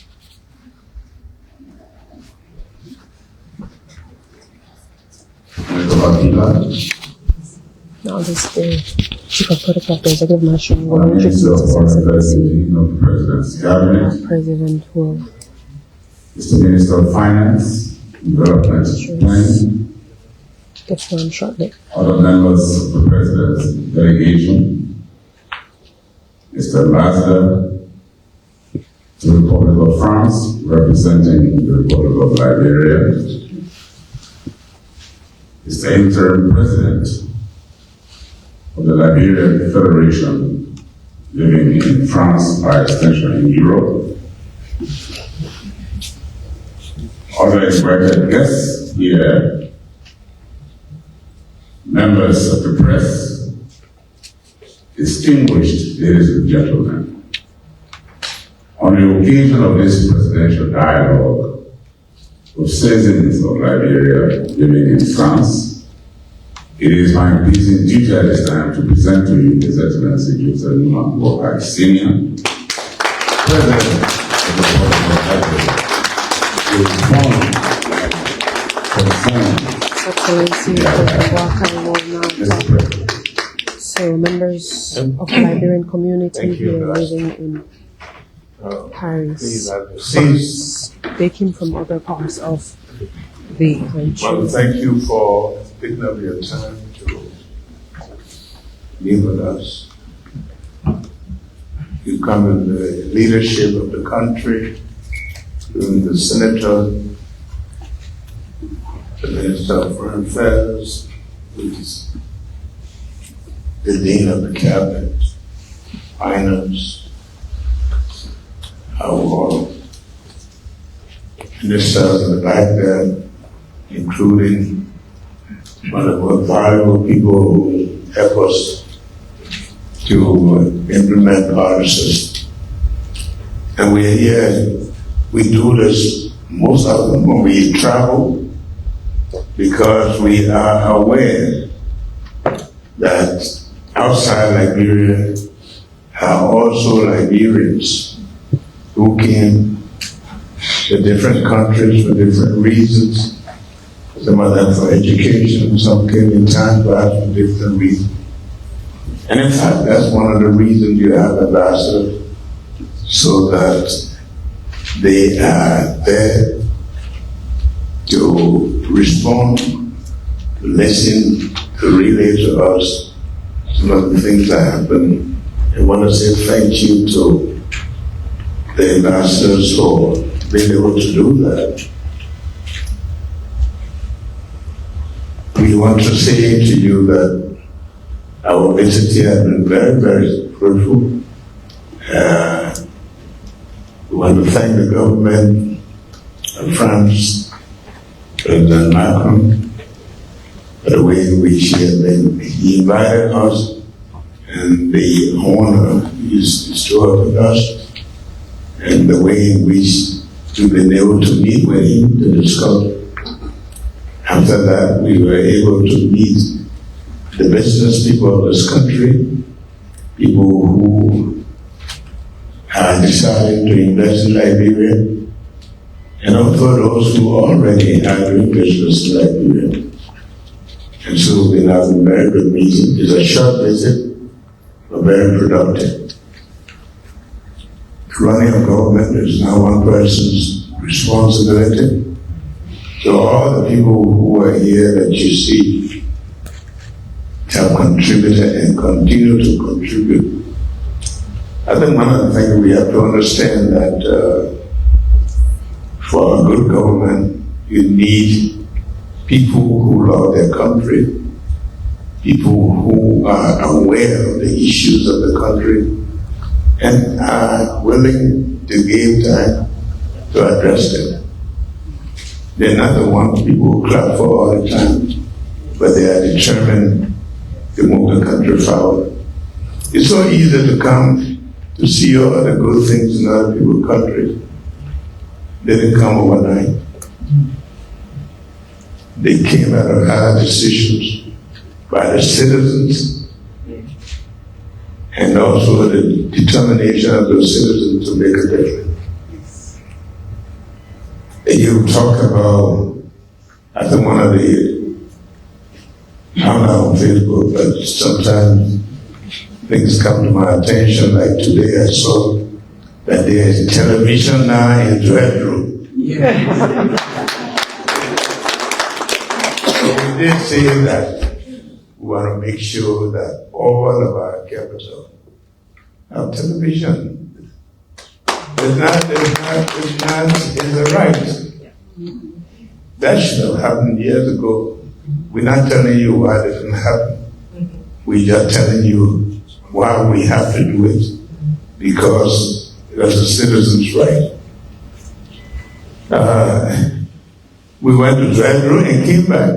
Now this is the Chief of Protocol of the Executive Mansion will introduce His Excellency. President's Cabinet. President will. Mr. Minister of Finance, Development, Planning. The forum shortly. Other members of the President's delegation. Mr. Ambassador to the Republic of France, representing the Republic of Liberia. Mr. Interim President of the Liberian Federation, living in France, by extension in Europe. Other invited guests here, members of the press, distinguished ladies and gentlemen. On the occasion of this presidential dialogue of citizens of Liberia living in France, it is my pleasing duty at this time to present to you His Excellency President Boakai Senior, President of the Republic of Liberia, who is Excellency President Boakai will now talk. So members of the Liberian community here living in Paris, they came from other parts of the country. Well, thank you for picking up your time to be with us. You come in the leadership of the country, you're the senator, the Minister of Foreign Affairs, who is the Dean of the Cabinet, Finance, our ministers in the back there, including one of our valuable people who help us to implement policies. And we're here, we do this most of them when we travel, because we are aware that outside Liberia are also Liberians who came to different countries for different reasons. Some of them for education, some came in time perhaps for different reasons. And in fact, that's one of the reasons you have ambassadors, so that they are there to respond, to listen, to relay to us some of the things that happen. I want to say thank you to the ambassadors for being able to do that. We want to say to you that our visit here has been very, very fruitful. We want to thank the government of France, President Macron, for the way in which he invited us, and the honor is bestowed with us, and the way in which we've been able to meet with him to discuss. After that, we were able to meet the business people of this country, people who are deciding to invest in Liberia, and also those who already are doing business in Liberia. And so we've been having a very good meeting. It's a short visit, but very productive. Running a government is now one person's responsibility. So all the people who are here that you see have contributed and continue to contribute. I think one of the things we have to understand that for a good government, you need people who love their country, people who are aware of the issues of the country and are willing to give time to address them. They're not the ones people who clap for all the time, but they are determined to move the country forward. It's so easy to come to see all the good things in other people's countries. They didn't come overnight. They came out of hard decisions by the citizens and also the determination of those citizens to make a difference. And you talk about, I think one of the, I'm not on Facebook, but sometimes things come to my attention, like today I saw that there is television now in Dread Room. Yeah. So we did say that we want to make sure that all of our capital have television. It's a right. That should have happened years ago. We're not telling you why it didn't happen. We're just telling you why we have to do it, because that's a citizen's right. We went to drive through and came back.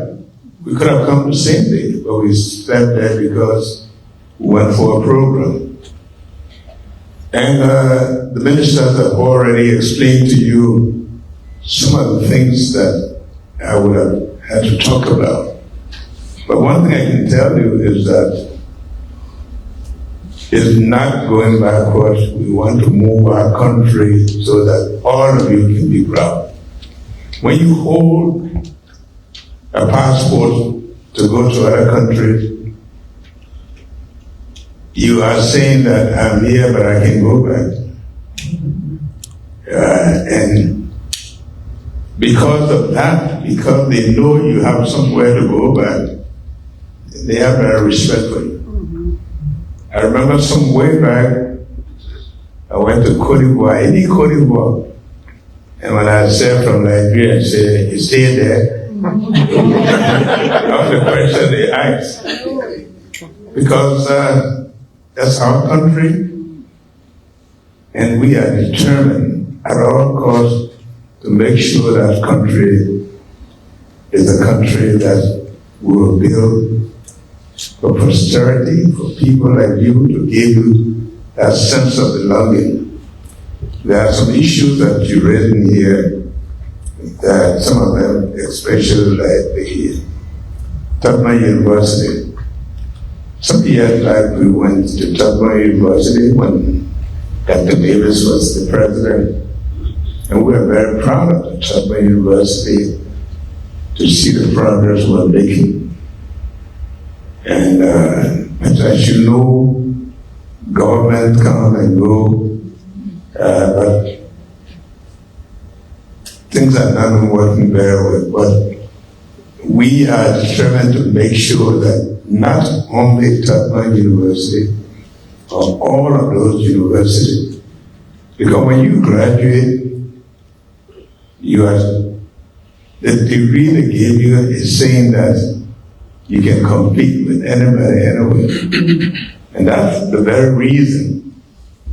We could have come the same day, but we slept there because we went for a program. And the ministers have already explained to you some of the things that I would have had to talk about. But one thing I can tell you is that it's not going backwards. We want to move our country so that all of you can be proud. When you hold a passport to go to other countries, you are saying that I'm here, but I can go back. And because of that, because they know you have somewhere to go back, they have very respect for you. I remember some way back, I went to Cote d'Ivoire, and when I said from Liberia, I said, you stay there? That was the question they asked. Because that's our country, and we are determined at all costs to make sure that country is a country that will build for posterity, for people like you, to give you that sense of belonging. There are some issues that you read in here, that some of them, especially like the Tubman University. Some years back, we went to Tubman University when Dr. Davis was the president, and we were very proud of the Tubman University to see the progress we're making. And as you know, government come and go, but things are not working very well. But we are determined to make sure that not only Tubman University, but all of those universities, because when you graduate, you are, the degree they give you is saying that you can compete with anybody anywhere. And that's the very reason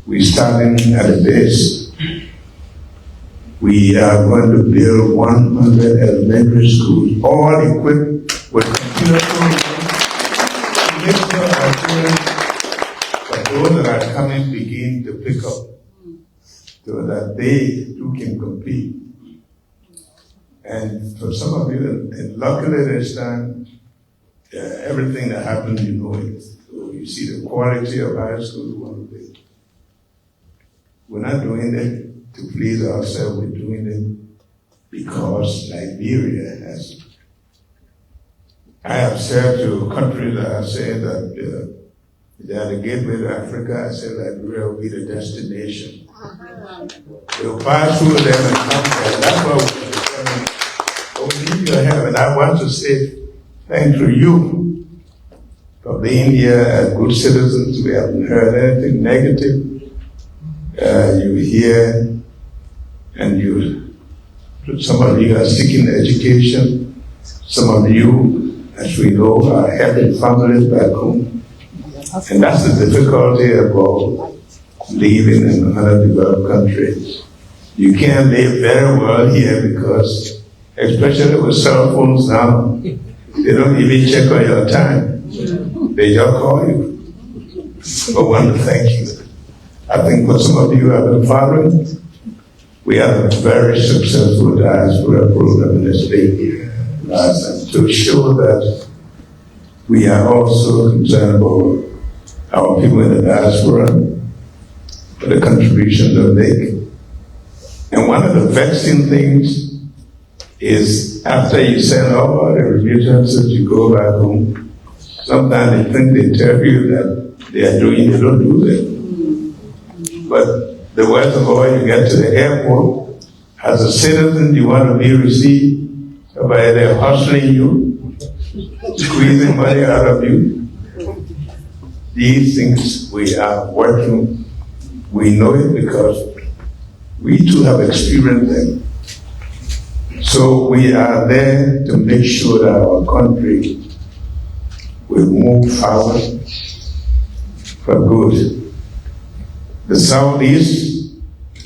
we're starting at the base. We are going to build 100 elementary schools, all equipped with computer programs, to make sure our students, but those that are coming, begin to pick up, so that they too can compete. And for some of you, and luckily this time, everything that happened, you know it. So you see the quality of high school one day. We're not doing it to please ourselves, we're doing it because Liberia has I have said to countries that have said that they are the gateway to Africa. I said Liberia will be the destination. We'll pass through them and come there. That's what we need to have. And I want to say thank to you for being here as good citizens. We haven't heard anything negative. You hear, and some of you are seeking education. Some of you, as we know, are helping families back home. And that's the difficulty about living in an underdeveloped country. You can't live very well here because, especially with cell phones now, they don't even check on your time. They just call you. But I want to thank you. I think what some of you have been following, we have a very successful diaspora program in the state here. And to show that we are also concerned about our people in the diaspora, for the contribution they make. And one of the vexing things is after you send all the remittances, you go back home. Sometimes they think they tell you that they are doing, they don't do that. But the worst of all, you get to the airport, as a citizen, you want to be received, somebody they're hustling you, squeezing money out of you. These things we are working, we know it because we too have experienced them. So we are there to make sure that our country will move forward for good. The Southeast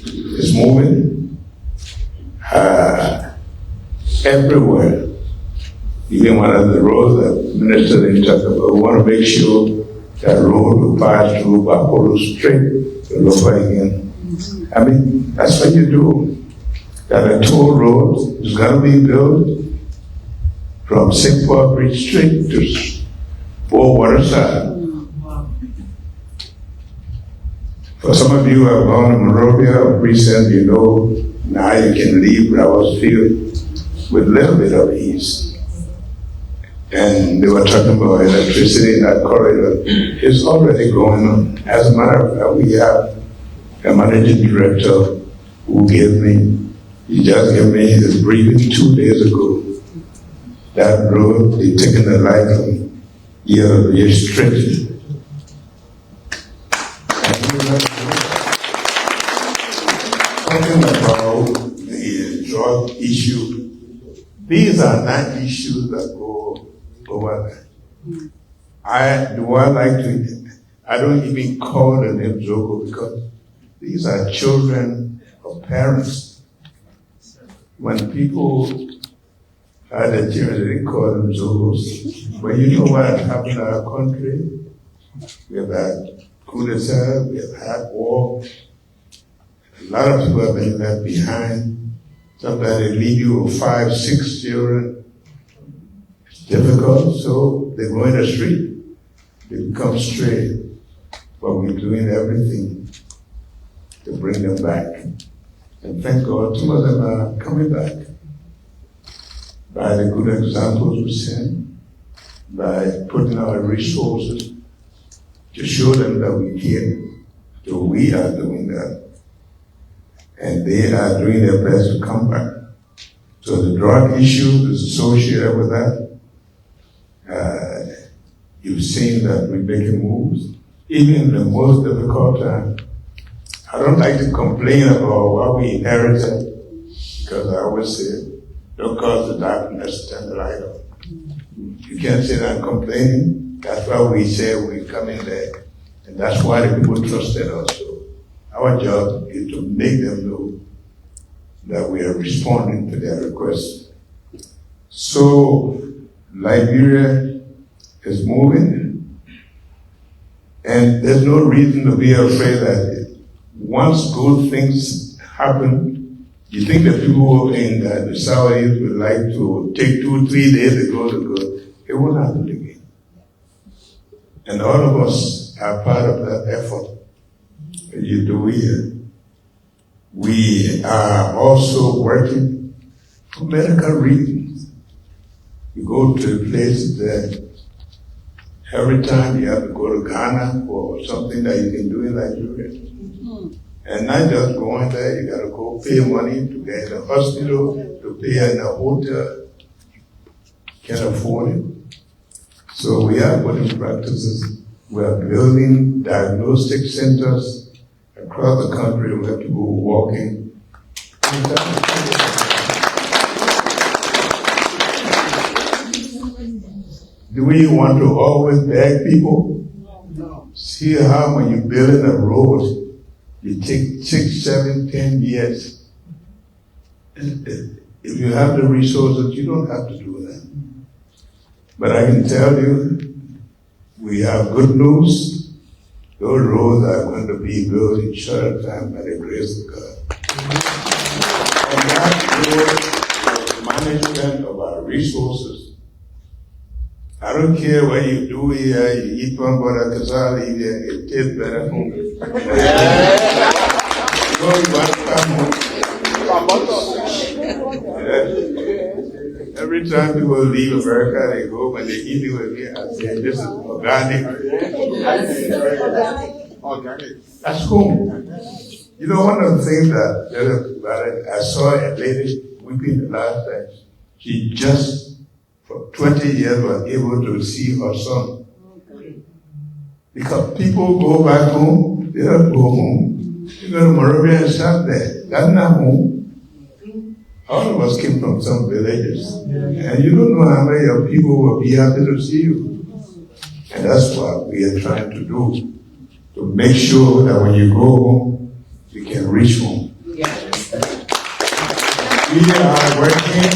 is moving everywhere. Even one of the roads that Minister talked about, we want to make sure that road will pass through Bakolo straight to over again. I mean, that's what you do. That a toll road is going to be built from St. Paul Bridge Street to Fort Waterside. For some of you who have gone to Monrovia or Present, you know now you can leave Broward Field with a little bit of ease. And they were talking about electricity in that corridor. It's already going on. As a matter of fact, we have a managing director who he just gave me his briefing 2 days ago. That road, they're taking the light from year straight. Talking about the drug issue, these are not issues that go over there. I don't even call the name Zogo because these are children of parents. When people had a children, they didn't call them Zogos. But you know what happened in our country? We have had coup d'etat, we have had war. A lot of people have been left behind. Sometimes they leave you with 5, 6 children. It's difficult, so they go in the street. They become stray. But we're doing everything to bring them back. And thank God, some of them are coming back. By the good examples we send, by putting our resources to show them that we care. So we are doing that. And they are doing their best to come back. So the drug issue is associated with that. You've seen that we're making moves, even in the most difficult time. I don't like to complain about what we inherited, because I always say, don't cause the darkness, turn the light on. You can't say that I'm complaining. That's why we say we come in there. And that's why the people trusted us. So our job is to make them know that we are responding to their requests. So Liberia is moving, and there's no reason to be afraid that once good things happen, you think that people in the Southeast would like to take 2, 3 days ago to go. It won't happen again. And all of us are part of that effort that you do here. We are also working for medical reasons. You go to places there, every time you have to go to Ghana for something that you can do in Liberia. And not just going there, you gotta go pay money to get in the hospital, to pay in a hotel. Can't afford it. So we are putting practices. We are building diagnostic centers across the country. We have to go walking. Do we want to always beg people? No. See how when you build a road, you take 6, 7, 10 years. If you have the resources, you don't have to do that. But I can tell you, we have good news. Those roads are going to be built in shorter time by the grace of God. And that is management of our resources. I don't care what you do here, you eat one butter, kazali, you taste better home. Every time people leave America, they go, when they eat it with me, I say, this is organic. That's home. You know, one of the things that I saw a lady weeping the last time. She just, for 20 years, was able to see her son. Because people go back home, they don't go home. You go to Monrovia and stop there. That's not home. All of us came from some villages. And you don't know how many of people will be happy to see you. And that's what we are trying to do. To make sure that when you go home, you can reach home. Yes. We are working,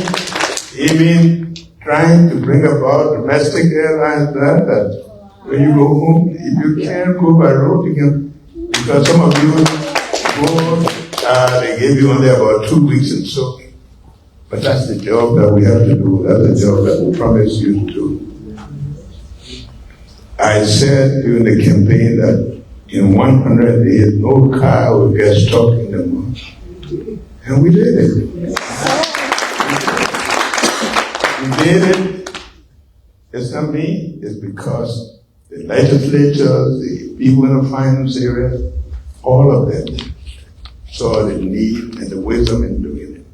even trying to bring about domestic airlines that when you go home, if you can't go by road, you can, because some of you go, they gave you only about 2 weeks and so. But that's the job that we have to do. That's the job that we promised you to do. I said during the campaign that in 100 days, no car will get stuck in the mud. And we did it. We did it. It's not me. It's because the legislatures, the people in the finance area, all of them saw the need and the wisdom in doing it.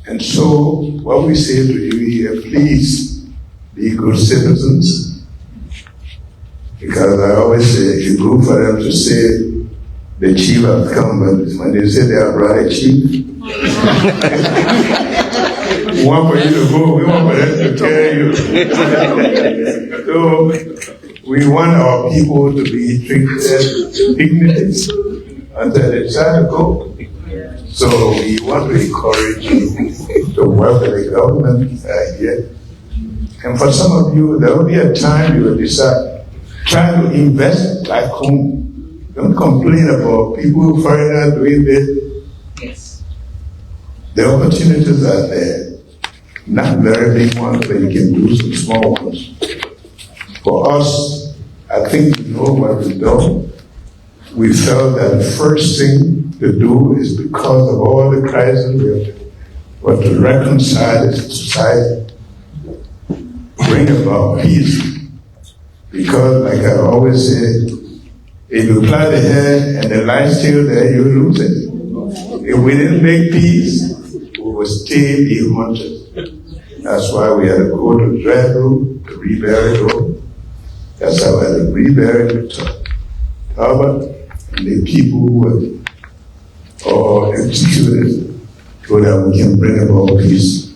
And so, what we say to you here, please be good citizens. Because I always say, it's good for them to say, the chief has come, but when they say they have brought a chief, we want for you to go, we want for them to tell you. So, we want our people to be treated with dignity until they decide to go. So we want to encourage you to work with the government here. And for some of you, there will be a time you will decide, try to invest back home. Don't complain about people foreigners doing this. Yes. The opportunities are there. Not very big ones, but you can do some small ones. For us, I think you know what we've done. We felt that the first thing to do is because of all the crises we have to reconcile the society, bring about peace. Because, like I always say, if you plant the hair and the light's still there, you lose it. If we didn't make peace, we would still be haunted. That's why we had to go to Dread Road, to Rebury Road. That's how we had to rebury Talbot, and the people who were all executed so that we can bring about peace.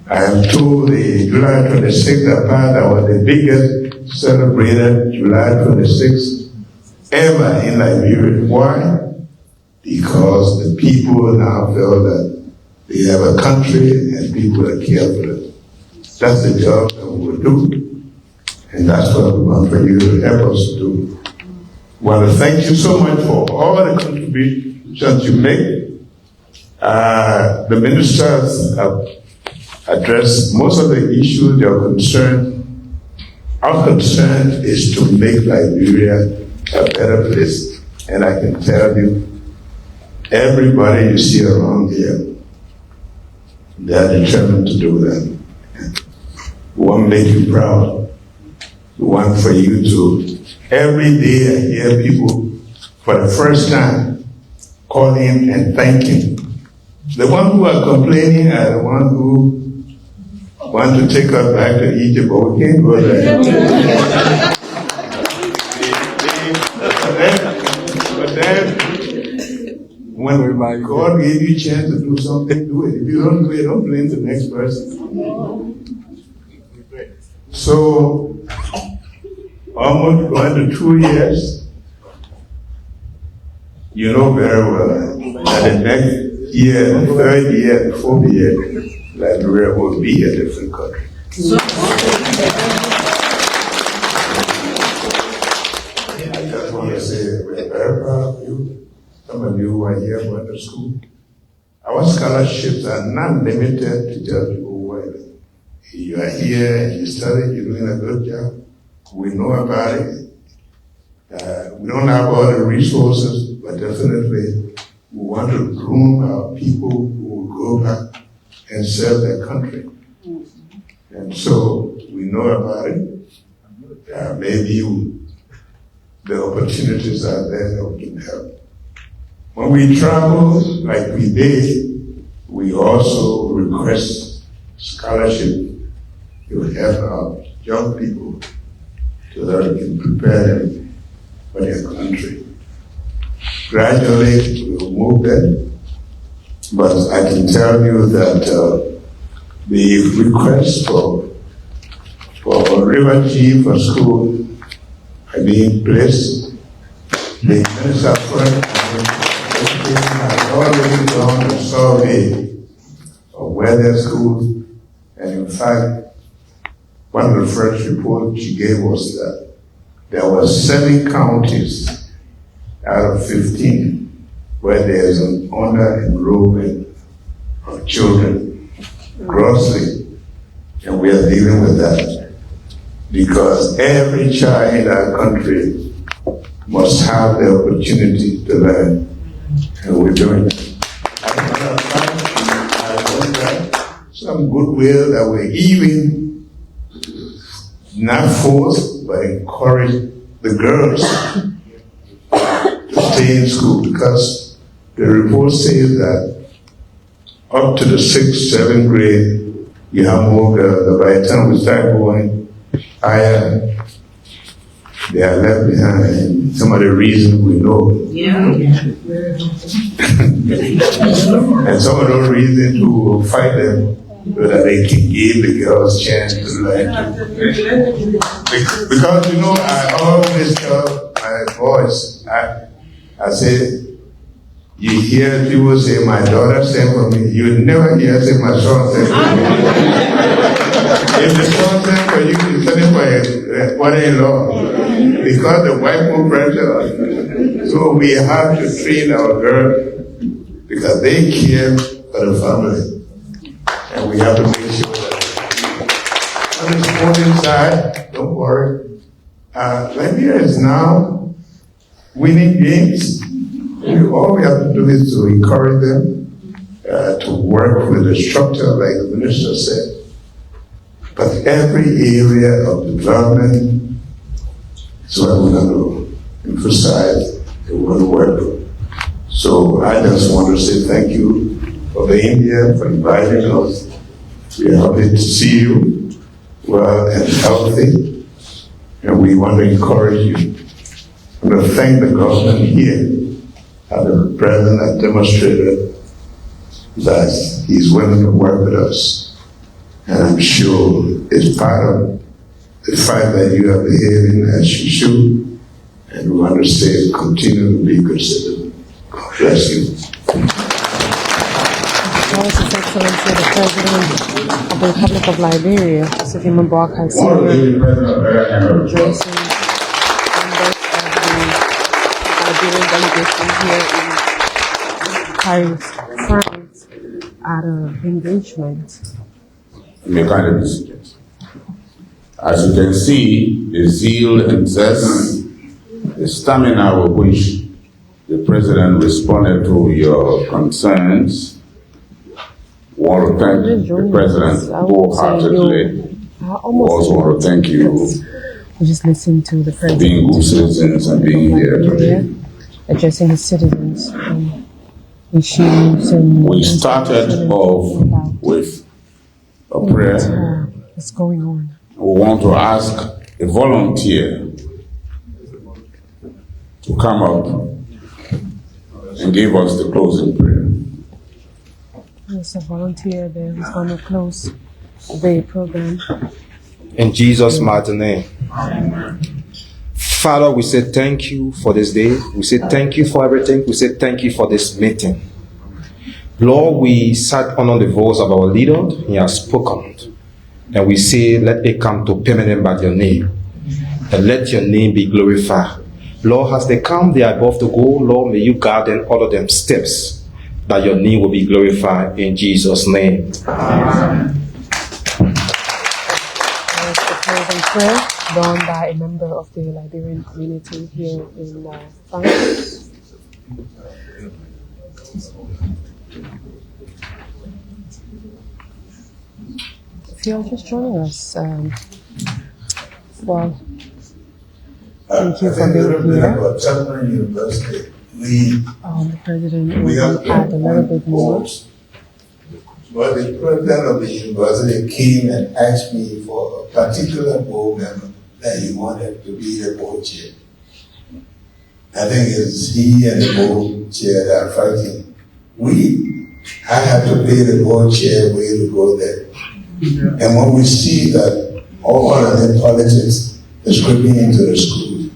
I am told the July 26th that was the biggest celebrated July 26th ever in Liberia. Why? Because the people now feel that they have a country and people that care for them. That's the job that we will do, and that's what we want for you to help us do. I want to thank you so much for all the contributions you make. The ministers have addressed most of the issues they are concerned. Our concern is to make Liberia a better place. And I can tell you, everybody you see around here, they are determined to do that. want to make you proud. We want for you to, every day I hear people for the first time calling and thanking. The ones who are complaining are the ones who want to take us back to Egypt, but we can't go there. But then, when God gave you a chance to do something, do it. If you don't do it, don't blame the next person. So, almost going to 2 years, you know very well that the next year, the third year, the fourth year, Liberia will be a different country. I just want to say we're very proud of you. Some of you who are here going to school. Our scholarships are not limited to just whether you are here and you study, you're doing a good job. We know about it. We don't have all the resources, but definitely we want to groom our people who will go back and serve their country. And so we know about it. Maybe the opportunities are there that we can help. When we travel, like we did, we also request scholarship to help our young people so that we can prepare them for their country. Gradually, we'll move them, but I can tell you that the request for refugee for school are being placed. The Minister has already done a survey of where their schools, and in fact, one of the first reports she gave was that there were 7 counties out of 15 where there's an under-enrollment of children grossly, and we are dealing with that because every child in our country must have the opportunity to learn, and we're doing it. Some goodwill that we're even not force, but encourage the girls to stay in school, because the report says that up to the 6th, 7th grade, you have more girls. By the time we start going higher, they are left behind. And some of the reasons we know. And some of those reasons to fight them, so that they can give the girls a chance to learn. Because, you know, I always tell my boys, I say, you hear people say, my daughter sent for me. You never hear say, my son sent for me. If the son sent for you, you send it for your mother-in-law. Because the wife will pressure us. So we have to train our girls because they care for the family. And we have to make sure that on the sporting side, don't worry. Liberia is now winning games. All we have to do is to encourage them to work with the structure, like the minister said. But every area of development is what we're going to emphasize and we're going to work with. So I just want to say thank you for being here, for inviting us. We are happy to see you well and healthy, and we want to encourage you. I want to thank the government here. The president has demonstrated that he's willing to work with us, and I'm sure it's part of the fact that you are behaving as you should, and we want to say continue to be good citizens. God bless you. That was His Excellency the President of the Republic of Liberia, President Boakai Holds, addressing members of the Liberian delegation here in Paris, France, at an engagement. As you can see, the zeal and zest, the stamina with which the President responded to your concerns. I want to thank the President wholeheartedly We also want to thank you We just listened to the for president being good citizens and being here today. addressing his citizens on issues and We started off with a prayer. what's going on. We want to ask a volunteer to come up and give us the closing prayer. There's a volunteer there who's going to close the program. In Jesus' mighty name. Father, we say thank you for this day. We say thank you for everything. We say thank you for this meeting. Lord, we sat on the voice of our leader. He has spoken. And we say, let it come to permanent by your name. And let your name be glorified. Lord, as they come, they are about to go. Lord, may you guide and order them steps, that your name will be glorified in Jesus' name. There's the closing prayer done by a member of the Liberian community here in France. If you're just joining us, well, thank you for being here. The president will add a little bit more. But the president of the university came and asked me for a particular board member that he wanted to be the board chair. I think it's he and the board chair that are fighting. I have to be the board chair way to go there. And when we see that all of the politics is creeping into the school,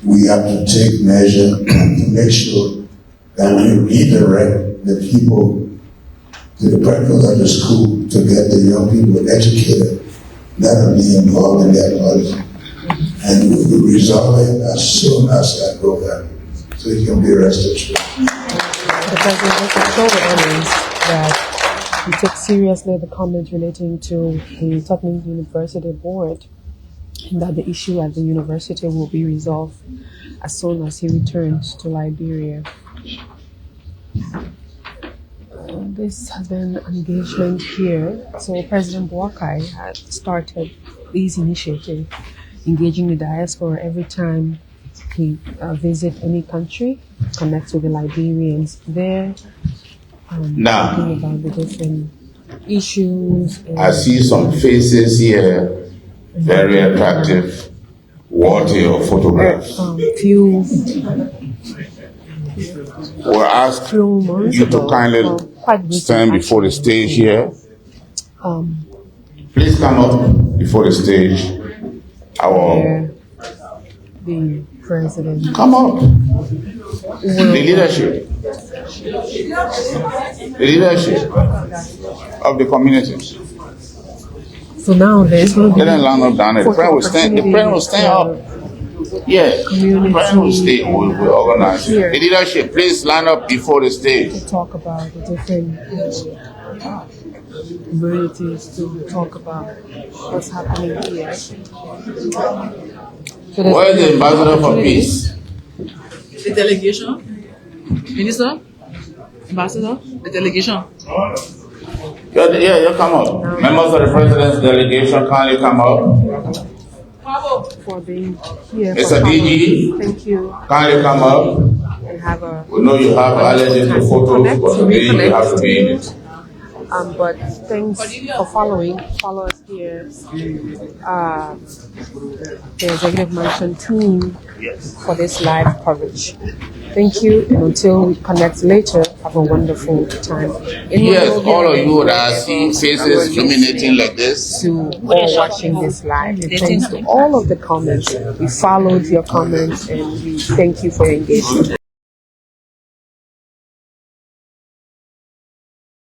we have to take measure to make sure that we redirect the people to the practice of the school to get the young people educated that are being involved in their politics. And we will resolve it as soon as that program, so it can be rested. The president also told the audience that he took seriously the comments relating to the Tottenham University board, and that the issue at the university will be resolved as soon as he returns to Liberia. This has been an engagement here. So President Boakai had started this initiative, engaging the diaspora every time he visits any country, connects with the Liberians there, talking about the different issues. I see some faces here, very attractive, worthy of photographs. We'll ask you to kindly stand before the stage here. Please come up before the stage. The president. Come up. The leadership. The leadership of the community. So now there's going to be. Let them line up down there. The president will stand up. Yeah, the president will stay. We'll organize it. The leadership, please line up before the stage. To talk about the different communities, to talk about what's happening here. So where is the ambassador for peace? The delegation? Minister? Ambassador? The delegation? Yeah, you come up. Members of the president's delegation, kindly come up. For being here. Mr. DG, thank you. Kindly come up. And have a. We know you have allergies to photos, but today you have to be in it. But thanks for following. Follow us here. The Executive Mansion team for this live coverage. Thank you, and until we connect later, have a wonderful time. Yes, all of you that are seeing faces illuminating like this. To all watching this live, and thanks to all of the comments. We followed your comments, and we thank you for your engagement.